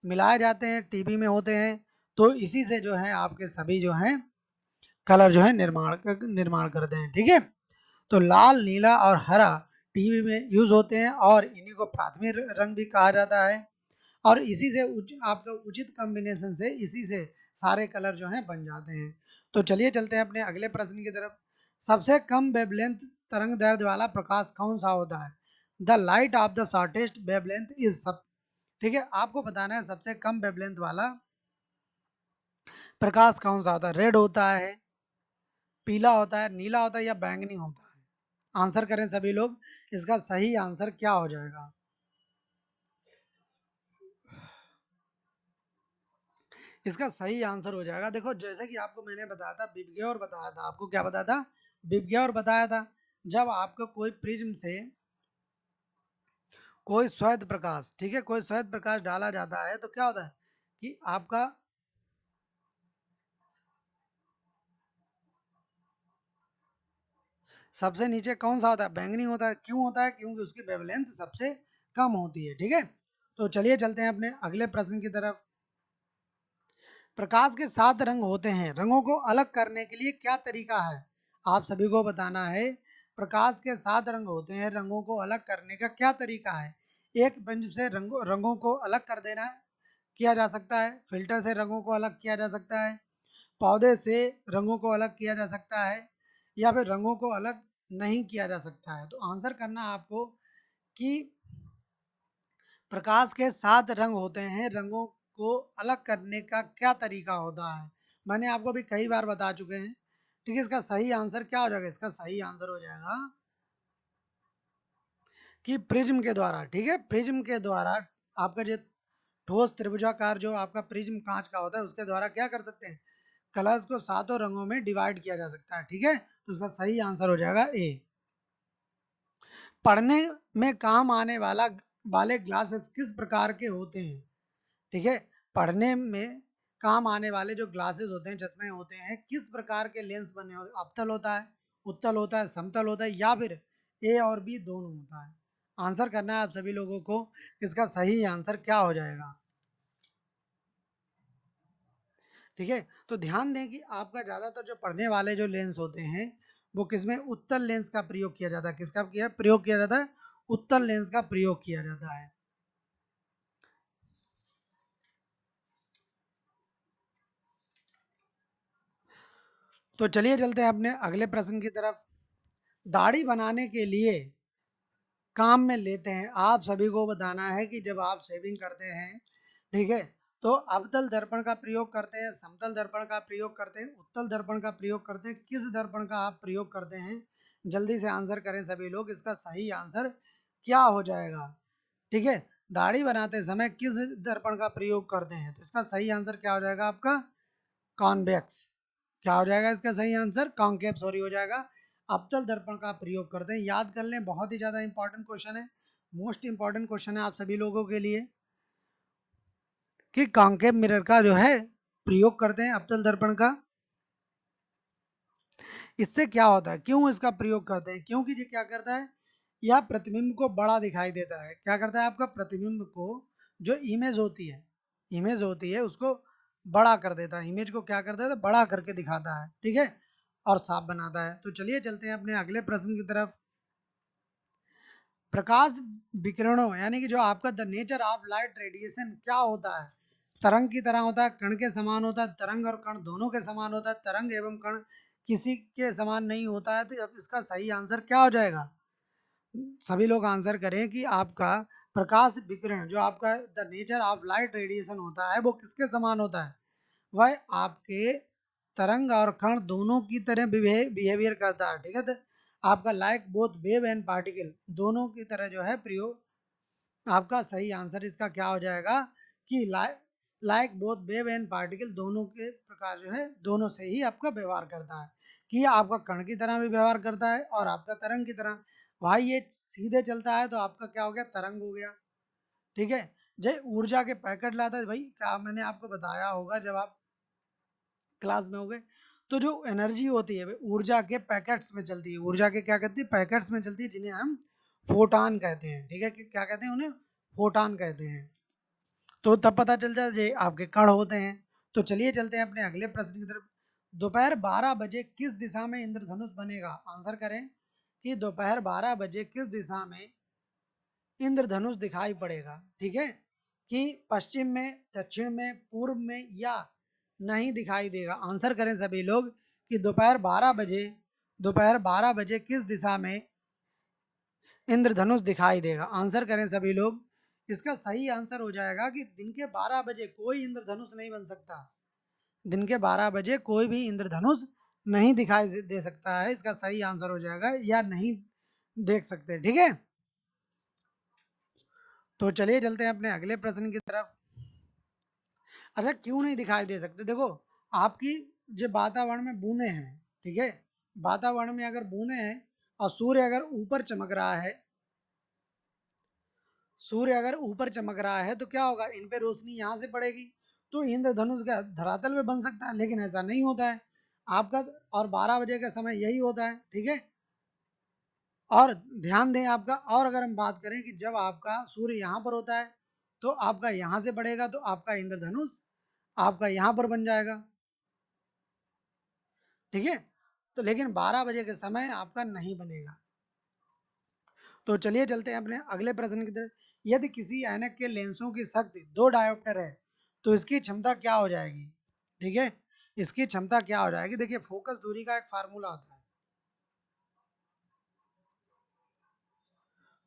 [SPEAKER 1] मिलाए जाते हैं, टीवी में होते हैं। तो इसी से जो है आपके सभी जो है कलर जो है निर्माण करते हैं, ठीक है। तो लाल, नीला और हरा टीवी में यूज होते हैं, और इन्हीं को प्राथमिक रंग भी कहा जाता है। और इसी से आपका उचित कॉम्बिनेशन से इसी से सारे कलर जो हैं बन जाते हैं। तो चलिए चलते हैं अपने अगले प्रश्न की तरफ। सबसे कम वेवलेंथ तरंग दैर्ध्य वाला प्रकाश कौन सा होता है? The light of the shortest wavelength is सब, ठीक है, आपको बताना है सबसे कम वेवलेंथ वाला प्रकाश कौन सा होता है? रेड होता है, पीला होता है, नीला होता है, या बैंगनी होता है? आंसर करें सभी लोग, इसका सही आंसर क्या हो जाएगा? इसका सही आंसर हो जाएगा, देखो जैसे कि आपको मैंने बताया था, विबग्योर बताया था। आपको क्या बताया था? विबग्योर बताया था। जब आपको कोई प्रिज्म से कोई श्वेत प्रकाश, ठीक है, कोई श्वेत प्रकाश डाला जाता है तो क्या होता है कि आपका सबसे नीचे कौन सा होता है? बैंगनी होता है। क्यों होता है? क्योंकि उसकी वेवलेंथ सबसे कम होती है, ठीक है। तो चलिए चलते हैं अपने अगले प्रश्न की तरफ। प्रकाश के 7 रंग होते हैं, रंगों को अलग करने के लिए क्या तरीका है? आप सभी को बताना है प्रकाश के 7 रंग होते हैं, रंगों को अलग करने का क्या तरीका है? एक प्रिज्म से रंगों को अलग कर देना किया जा सकता है, फिल्टर से रंगों को अलग किया जा सकता है, पौधे से रंगों को अलग किया जा सकता है, या फिर रंगों को अलग नहीं किया जा सकता है। तो आंसर करना आपको कि प्रकाश के 7 रंग होते हैं, रंगों को अलग करने का क्या तरीका होता है? मैंने आपको भी कई बार बता चुके हैं। ठीक है, इसका सही आंसर क्या हो जाएगा? इसका सही आंसर हो जाएगा कि प्रिज्म के द्वारा। ठीक है, प्रिज्म के द्वारा आपका जो ठोस त्रिभुजाकार जो आपका प्रिज्म कांच का होता है, उसके द्वारा क्या कर सकते हैं? कलर्स को 7 रंगों में डिवाइड किया जा सकता है। ठीक है, तो इसका सही आंसर हो जाएगा ए। पढ़ने में काम आने वाले ग्लासेस किस प्रकार के होते हैं? ठीक है, पढ़ने में काम आने वाले जो ग्लासेस होते हैं, चश्मे होते हैं, किस प्रकार के लेंस बने होते हैं? अवतल होता है, उत्तल होता है, समतल होता है, या फिर ए और बी दोनों होता है? आंसर करना है आप सभी लोगों को, इसका सही आंसर क्या हो जाएगा? ठीक है, तो ध्यान दें कि आपका ज़्यादातर जो पढ़ने वाले जो लेंस होते हैं, वो किसमें? उत्तल लेंस का प्रयोग किया जाता है। किसका प्रयोग किया जाता है? उत्तल लेंस का प्रयोग किया जाता है। तो चलिए चलते हैं अपने अगले प्रश्न की तरफ। दाढ़ी बनाने के लिए काम में लेते हैं, आप सभी को बताना है कि जब आप शेविंग करते हैं, ठीक है, तो अवतल दर्पण का प्रयोग करते हैं, समतल दर्पण का प्रयोग करते हैं, उत्तल दर्पण का प्रयोग करते हैं, किस दर्पण का आप प्रयोग करते हैं? जल्दी से आंसर करें सभी लोग, इसका सही आंसर क्या हो जाएगा? ठीक है, दाढ़ी बनाते समय किस दर्पण का प्रयोग करते हैं? तो इसका सही आंसर क्या हो जाएगा आपका? कॉन्वेक्स। क्या हो जाएगा इसका सही आंसर? कॉन्केव सॉरी हो जाएगा। अवतल दर्पण का प्रयोग करते हैं, याद कर लें, बहुत ही ज्यादा इंपॉर्टेंट क्वेश्चन है, मोस्ट इंपॉर्टेंट क्वेश्चन है आप सभी लोगों के लिए, कि कॉन्केव मिरर का जो है प्रयोग करते हैं अवतल दर्पण का। इससे क्या होता है, क्यों इसका प्रयोग करते हैं? क्योंकि ये क्या करता है, यह प्रतिबिंब को बड़ा दिखाई देता है। क्या करता है? आपका प्रतिबिंब को जो इमेज होती है उसको बड़ा कर देता है, इमेज को क्या करता है? तो बड़ा करके दिखाता है। ठीक है, और साफ बनाता है। तो चलिए चलते हैं अपने अगले प्रश्न की तरफ। प्रकाश विकिरणों यानी कि जो आपका the nature of light radiation क्या होता है? तरंग की तरह होता है, कण के समान होता है, तरंग और कण दोनों के समान होता है, तरंग एवं कण किसी के समान नहीं होता है। तो अब इसका सही आंसर क्या हो जाएगा? सभी लोग आंसर करें कि आपका प्रकाश विकिरण जो आपका the nature of light radiation होता है, वो किसके समान होता है? वह आपके तरंग और कण दोनों की तरह बिहेवियर करता है। ठीक है, तो आपका like both wave and particle दोनों की तरह जो है प्रयोग। आपका सही आंसर इसका क्या हो जाएगा कि like both wave and particle दोनों के प्रकार जो है दोनों से ही आपका व्यवहार करता है, कि आपका कण की तरह भी व्यवहार करता है और आपका तरंग की तरह। भाई ये सीधे चलता है तो आपका क्या हो गया? तरंग हो गया। ठीक है, जय ऊर्जा के पैकेट लाता है, भाई क्या मैंने आपको बताया होगा जब आप क्लास में हो गए, तो जो एनर्जी होती है ऊर्जा के पैकेट्स में चलती है, ऊर्जा के क्या कहती है? पैकेट्स में चलती है, जिन्हें हम फोटान कहते हैं। ठीक है, क्या कहते हैं उन्हें? फोटान कहते हैं। तो तब पता चल जाए ये आपके कण होते हैं। तो चलिए चलते हैं अपने अगले प्रश्न की तरफ। दोपहर 12 बजे किस दिशा में इंद्रधनुष बनेगा? आंसर करें कि दोपहर 12 बजे किस दिशा में इंद्रधनुष दिखाई पड़ेगा? ठीक है, कि पश्चिम में, दक्षिण में, पूर्व में, या नहीं दिखाई देगा? आंसर करें सभी लोग कि दोपहर 12 बजे किस दिशा में इंद्रधनुष दिखाई देगा? आंसर करें सभी लोग, इसका सही आंसर हो जाएगा कि दिन के 12 बजे कोई इंद्रधनुष नहीं बन सकता। दिन के 12 बजे कोई भी इंद्रधनुष नहीं दिखाई दे सकता है, इसका सही आंसर हो जाएगा, या नहीं देख सकते। ठीक है, तो चलिए चलते हैं अपने अगले प्रश्न की तरफ। अच्छा, क्यों नहीं दिखाई दे सकते? देखो, आपकी जो वातावरण में बूंदे हैं, ठीक है, वातावरण में अगर बूंदे हैं और सूर्य अगर ऊपर चमक रहा है, सूर्य अगर ऊपर चमक रहा है तो क्या होगा? इन पे रोशनी यहाँ से पड़ेगी, तो इंद्रधनुष का धरातल में बन सकता है, लेकिन ऐसा नहीं होता है आपका। और 12 बजे का समय यही होता है। ठीक है, और ध्यान दें आपका, और अगर हम बात करें कि जब आपका सूर्य यहाँ पर होता है तो आपका यहाँ से बढ़ेगा, तो आपका इंद्रधनुष आपका यहाँ पर बन जाएगा। ठीक है, तो लेकिन 12 बजे के समय आपका नहीं बनेगा। तो चलिए चलते हैं अपने अगले प्रश्न की तरफ। यदि किसी ऐनक के लेंसों की शक्ति 2 डायोप्टर है तो इसकी क्षमता क्या हो जाएगी? ठीक है, इसकी क्षमता क्या हो जाएगी? देखिए फोकस दूरी का एक फार्मूला होता है।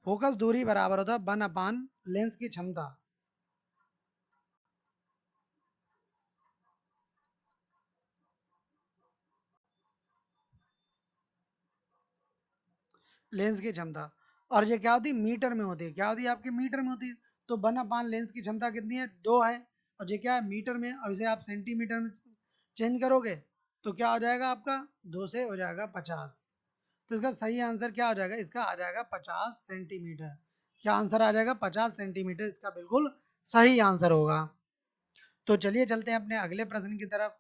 [SPEAKER 1] फोकस दूरी बराबर होता है 1 अपान लेंस की क्षमता। लेंस की क्षमता, और ये क्या होती है? मीटर में होती है। क्या होती है आपके? मीटर में होती है। तो 1 अपान लेंस की क्षमता कितनी है? 2 है। और ये क्या है? मीटर में। और इसे आप सेंटीमीटर में चेंज करोगे तो क्या हो जाएगा आपका? 2 से हो जाएगा 50। तो इसका सही आंसर क्या हो जाएगा? इसका आ जाएगा 50 सेंटीमीटर। क्या आंसर आ जाएगा? 50 सेंटीमीटर इसका बिल्कुल सही आंसर होगा। तो चलिए चलते हैं अपने अगले प्रश्न की तरफ।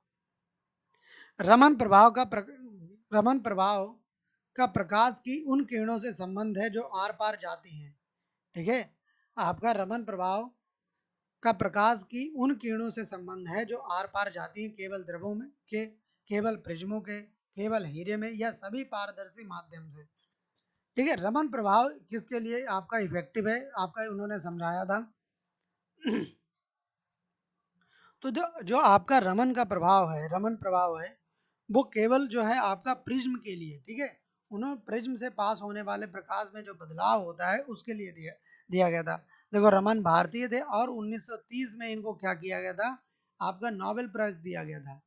[SPEAKER 1] रमन प्रभाव का रमन प्रभाव का प्रकाश की उन किरणों से संबंध है जो आर पार जाती हैं। ठीक है, आपका रमन प्रभाव का प्रकाश की उन किरणों से संबंध है जो आर पार जाती हैं, केवल द्रवों में के, केवल प्रिज्मों के, केवल हीरे में, या सभी पारदर्शी माध्यम से। ठीक है, रमन प्रभाव किसके लिए आपका इफेक्टिव है, आपका उन्होंने समझाया था। तो जो जो आपका रमन का प्रभाव है, रमन प्रभाव है, वो केवल जो है आपका प्रिज्म के लिए। ठीक है, उन्होंने प्रिज्म से पास होने वाले प्रकाश में जो बदलाव होता है उसके लिए दिया दिया गया था। देखो रमन भारतीय थे और 1930 में इनको क्या किया गया था? आपका नोबेल प्राइज दिया गया था।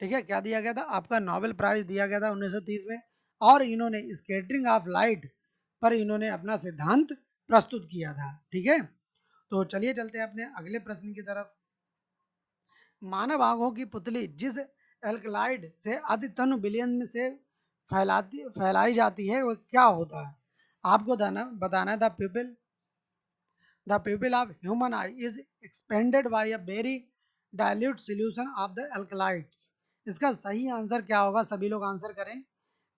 [SPEAKER 1] ठीक है, क्या दिया गया था? आपका नोबेल प्राइज दिया गया था 1930 में। और इन्होंने स्कैटरिंग ऑफ लाइट पर इन्होंने अपना सिद्धांत प्रस्तुत किया था। ठीक है, तो चलिए चलते हैं अपने अगले प्रश्न की तरफ। मानव आंखों की पुतली जिस एल्कलाइड से अति तनु बिलियन में से फैलाई जाती है वो क्या होता है? आपको बताना है। The pupil of human eye is expanded by a very dilute solution of the alkalides। इसका सही आंसर क्या होगा? सभी लोग आंसर करें,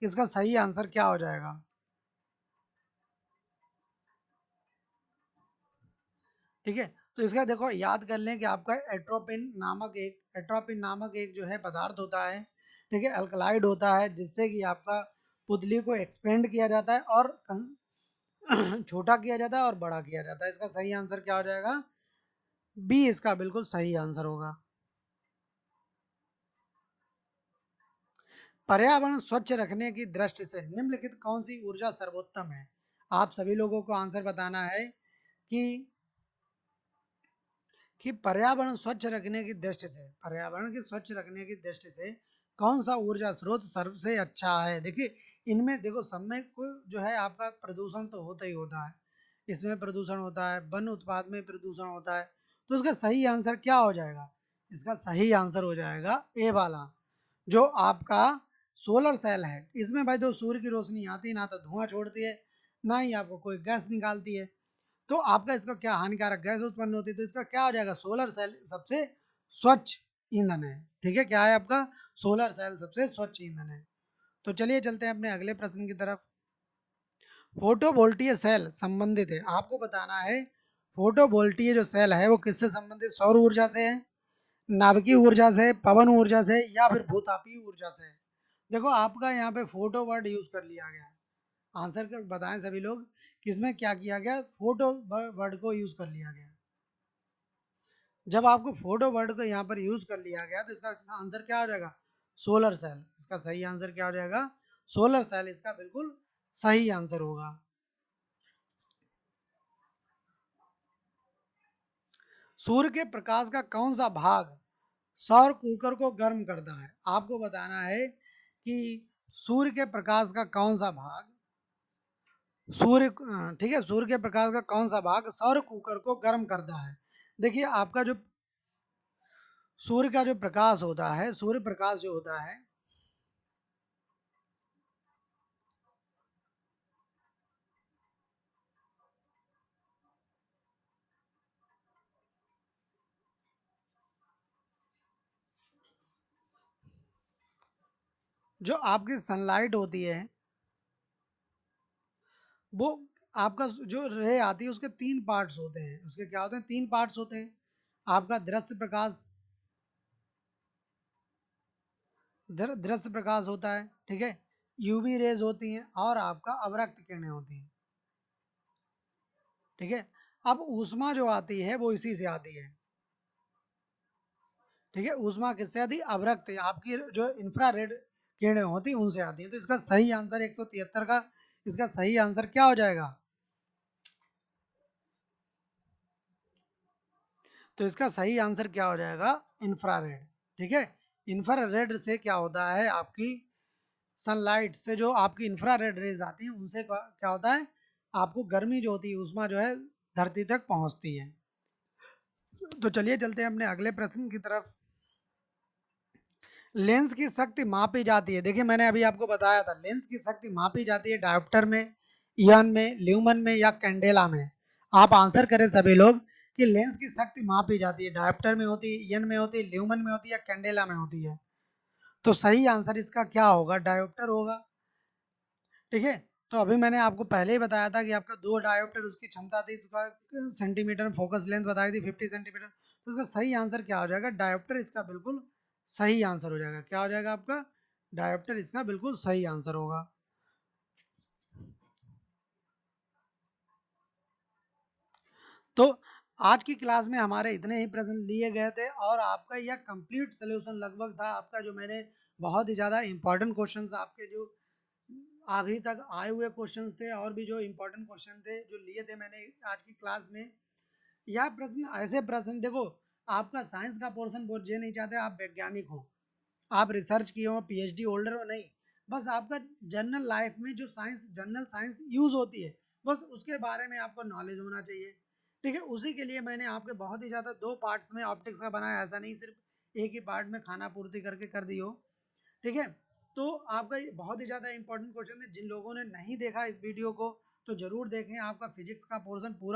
[SPEAKER 1] इसका सही आंसर क्या हो जाएगा? ठीक है, तो इसका देखो याद कर लें कि आपका एट्रोपिन नामक एक जो है पदार्थ होता है। ठीक है, अल्कलाइड होता है जिससे कि आपका पुतली को एक्सपेंड किया जाता है और छोटा किया जाता है और बड़ा किया जाता है। इसका सही आंसर क्या हो जाएगा? बी इसका बिल्कुल सही आंसर होगा। पर्यावरण स्वच्छ रखने की दृष्टि से निम्नलिखित कौन सी ऊर्जा सर्वोत्तम है? आप सभी लोगों को आंसर बताना है कि पर्यावरण स्वच्छ रखने की दृष्टि से, पर्यावरण की स्वच्छ रखने की दृष्टि से कौन सा ऊर्जा स्रोत सबसे अच्छा है? देखिए इनमें देखो सब में कोई जो है आपका प्रदूषण तो होता ही होता है। इसमें प्रदूषण होता है, वन उत्पाद में प्रदूषण होता है। तो इसका सही आंसर क्या हो जाएगा? इसका सही आंसर हो जाएगा ए वाला, जो आपका सोलर सेल है। इसमें भाई जो सूर्य की रोशनी आती है ना तो धुआं छोड़ती है, ना ही आपको कोई गैस निकालती है। तो आपका इसका क्या हानिकारक गैस उत्पन्न होती है? तो इसका क्या हो जाएगा? सोलर सेल सबसे स्वच्छ ईंधन है। ठीक है, क्या है आपका? सोलर सेल सबसे स्वच्छ ईंधन है। तो चलिए चलते हैं अपने अगले प्रश्न की तरफ। फोटोवोल्टीय सेल संबंधित है, आपको बताना है फोटोवोल्टीय जो सेल है वो किससे संबंधित? सौर ऊर्जा से है, नाभिकीय ऊर्जा से, पवन ऊर्जा से, या फिर भूतापीय ऊर्जा से? देखो आपका यहाँ पे फोटो वर्ड यूज कर लिया गया है। आंसर कर बताएं सभी लोग, किसमें क्या किया गया? फोटो वर्ड को यूज कर लिया गया। जब आपको फोटो वर्ड को यहाँ पर यूज कर लिया गया तो इसका आंसर क्या हो जाएगा? Solar cell. इसका सही आंसर क्या हो जाएगा? सोलर सेल इसका बिल्कुल सही आंसर होगा। सूर्य के प्रकाश का कौन सा भाग सौर कुकर को गर्म करता है? आपको बताना है कि सूर्य के प्रकाश का कौन सा भाग ठीक है, सूर्य के प्रकाश का कौन सा भाग सौर कुकर को गर्म करता है? देखिए आपका जो सूर्य का जो प्रकाश होता है, सूर्य प्रकाश जो होता है, जो आपकी सनलाइट होती है वो आपका जो रे आती है उसके 3 पार्ट्स होते हैं। उसके क्या होते हैं? 3 पार्ट्स होते हैं। आपका दृश्य प्रकाश, दृश्य प्रकाश होता है। ठीक है, यूवी रेज होती हैं और आपका अवरक्त किरणें होती हैं। ठीक है, अब ऊष्मा जो आती है वो इसी से आती है। ठीक है, ऊष्मा किससे आती है? अवरक्त, आपकी जो इंफ्रारेड किरणें होती हैं उनसे आती है। तो इसका सही आंसर 173 का, इसका सही आंसर क्या हो जाएगा? तो इसका सही आंसर क्या हो जाएगा? इंफ्रारेड। ठीक है, इंफ्रारेड से क्या होता है, आपकी सनलाइट से जो आपकी इंफ्रारेड रेज आती है उनसे क्या होता है, आपको गर्मी जो होती है, उष्मा जो है धरती तक पहुंचती है। तो चलिए चलते हैं अपने अगले प्रश्न की तरफ। लेंस की शक्ति मापी जाती है, देखिए मैंने अभी आपको बताया था लेंस की शक्ति मापी जाती है डायोप्टर में, ईयन में, ल्यूमन में या कैंडेला में। आप आंसर करें सभी लोग कि लेंस की शक्ति मापी जाती है डायोप्टर में होती है, ईयन में होती है, ल्यूमन में होती है या कैंडेला में होती है। तो सही आंसर इसका क्या होगा? डायोप्टर होगा। ठीक है, तो अभी मैंने आपको पहले ही बताया था कि आपका 2 डायोप्टर उसकी क्षमता थी, उसका सेंटीमीटर फोकस लेंथ बताई थी 50 सेंटीमीटर। तो इसका सही आंसर क्या हो जाएगा? डायोप्टर इसका बिल्कुल सही आंसर हो जाएगा। क्या हो जाएगा आपका? डायोप्टर इसका बिल्कुल सही आंसर होगा। तो आज की क्लास में हमारे इतने ही प्रश्न लिए गए थे और आपका यह कंप्लीट सोल्यूशन लगभग था आपका, जो मैंने बहुत ही ज़्यादा इंपॉर्टेंट क्वेश्चंस आपके जो अभी तक आए हुए क्वेश्चंस थे और भी जो इंपॉर्टेंट क्वेश्चन थे जो लिए थे मैंने आज की क्लास में। यह प्रश्न ऐसे प्रश्न, देखो आपका साइंस का पोर्शन वो ये नहीं चाहते आप वैज्ञानिक हो, आप रिसर्च किए हो, पीएचडी होल्डर हो, नहीं। बस आपका जनरल लाइफ में जो साइंस, जनरल साइंस यूज होती है, बस उसके बारे में आपको नॉलेज होना चाहिए। ठीक है, उसी के लिए मैंने आपके बहुत ही ज़्यादा 2 पार्ट्स में ऑप्टिक्स का बनाया, ऐसा नहीं सिर्फ एक ही पार्ट में खाना पूर्ति करके कर दी हो। ठीक है, तो आपका ये बहुत ही ज़्यादा इंपॉर्टेंट क्वेश्चन है, जिन लोगों ने नहीं देखा इस वीडियो को तो जरूर देखें, आपका फिजिक्स का पोर्शन पूरा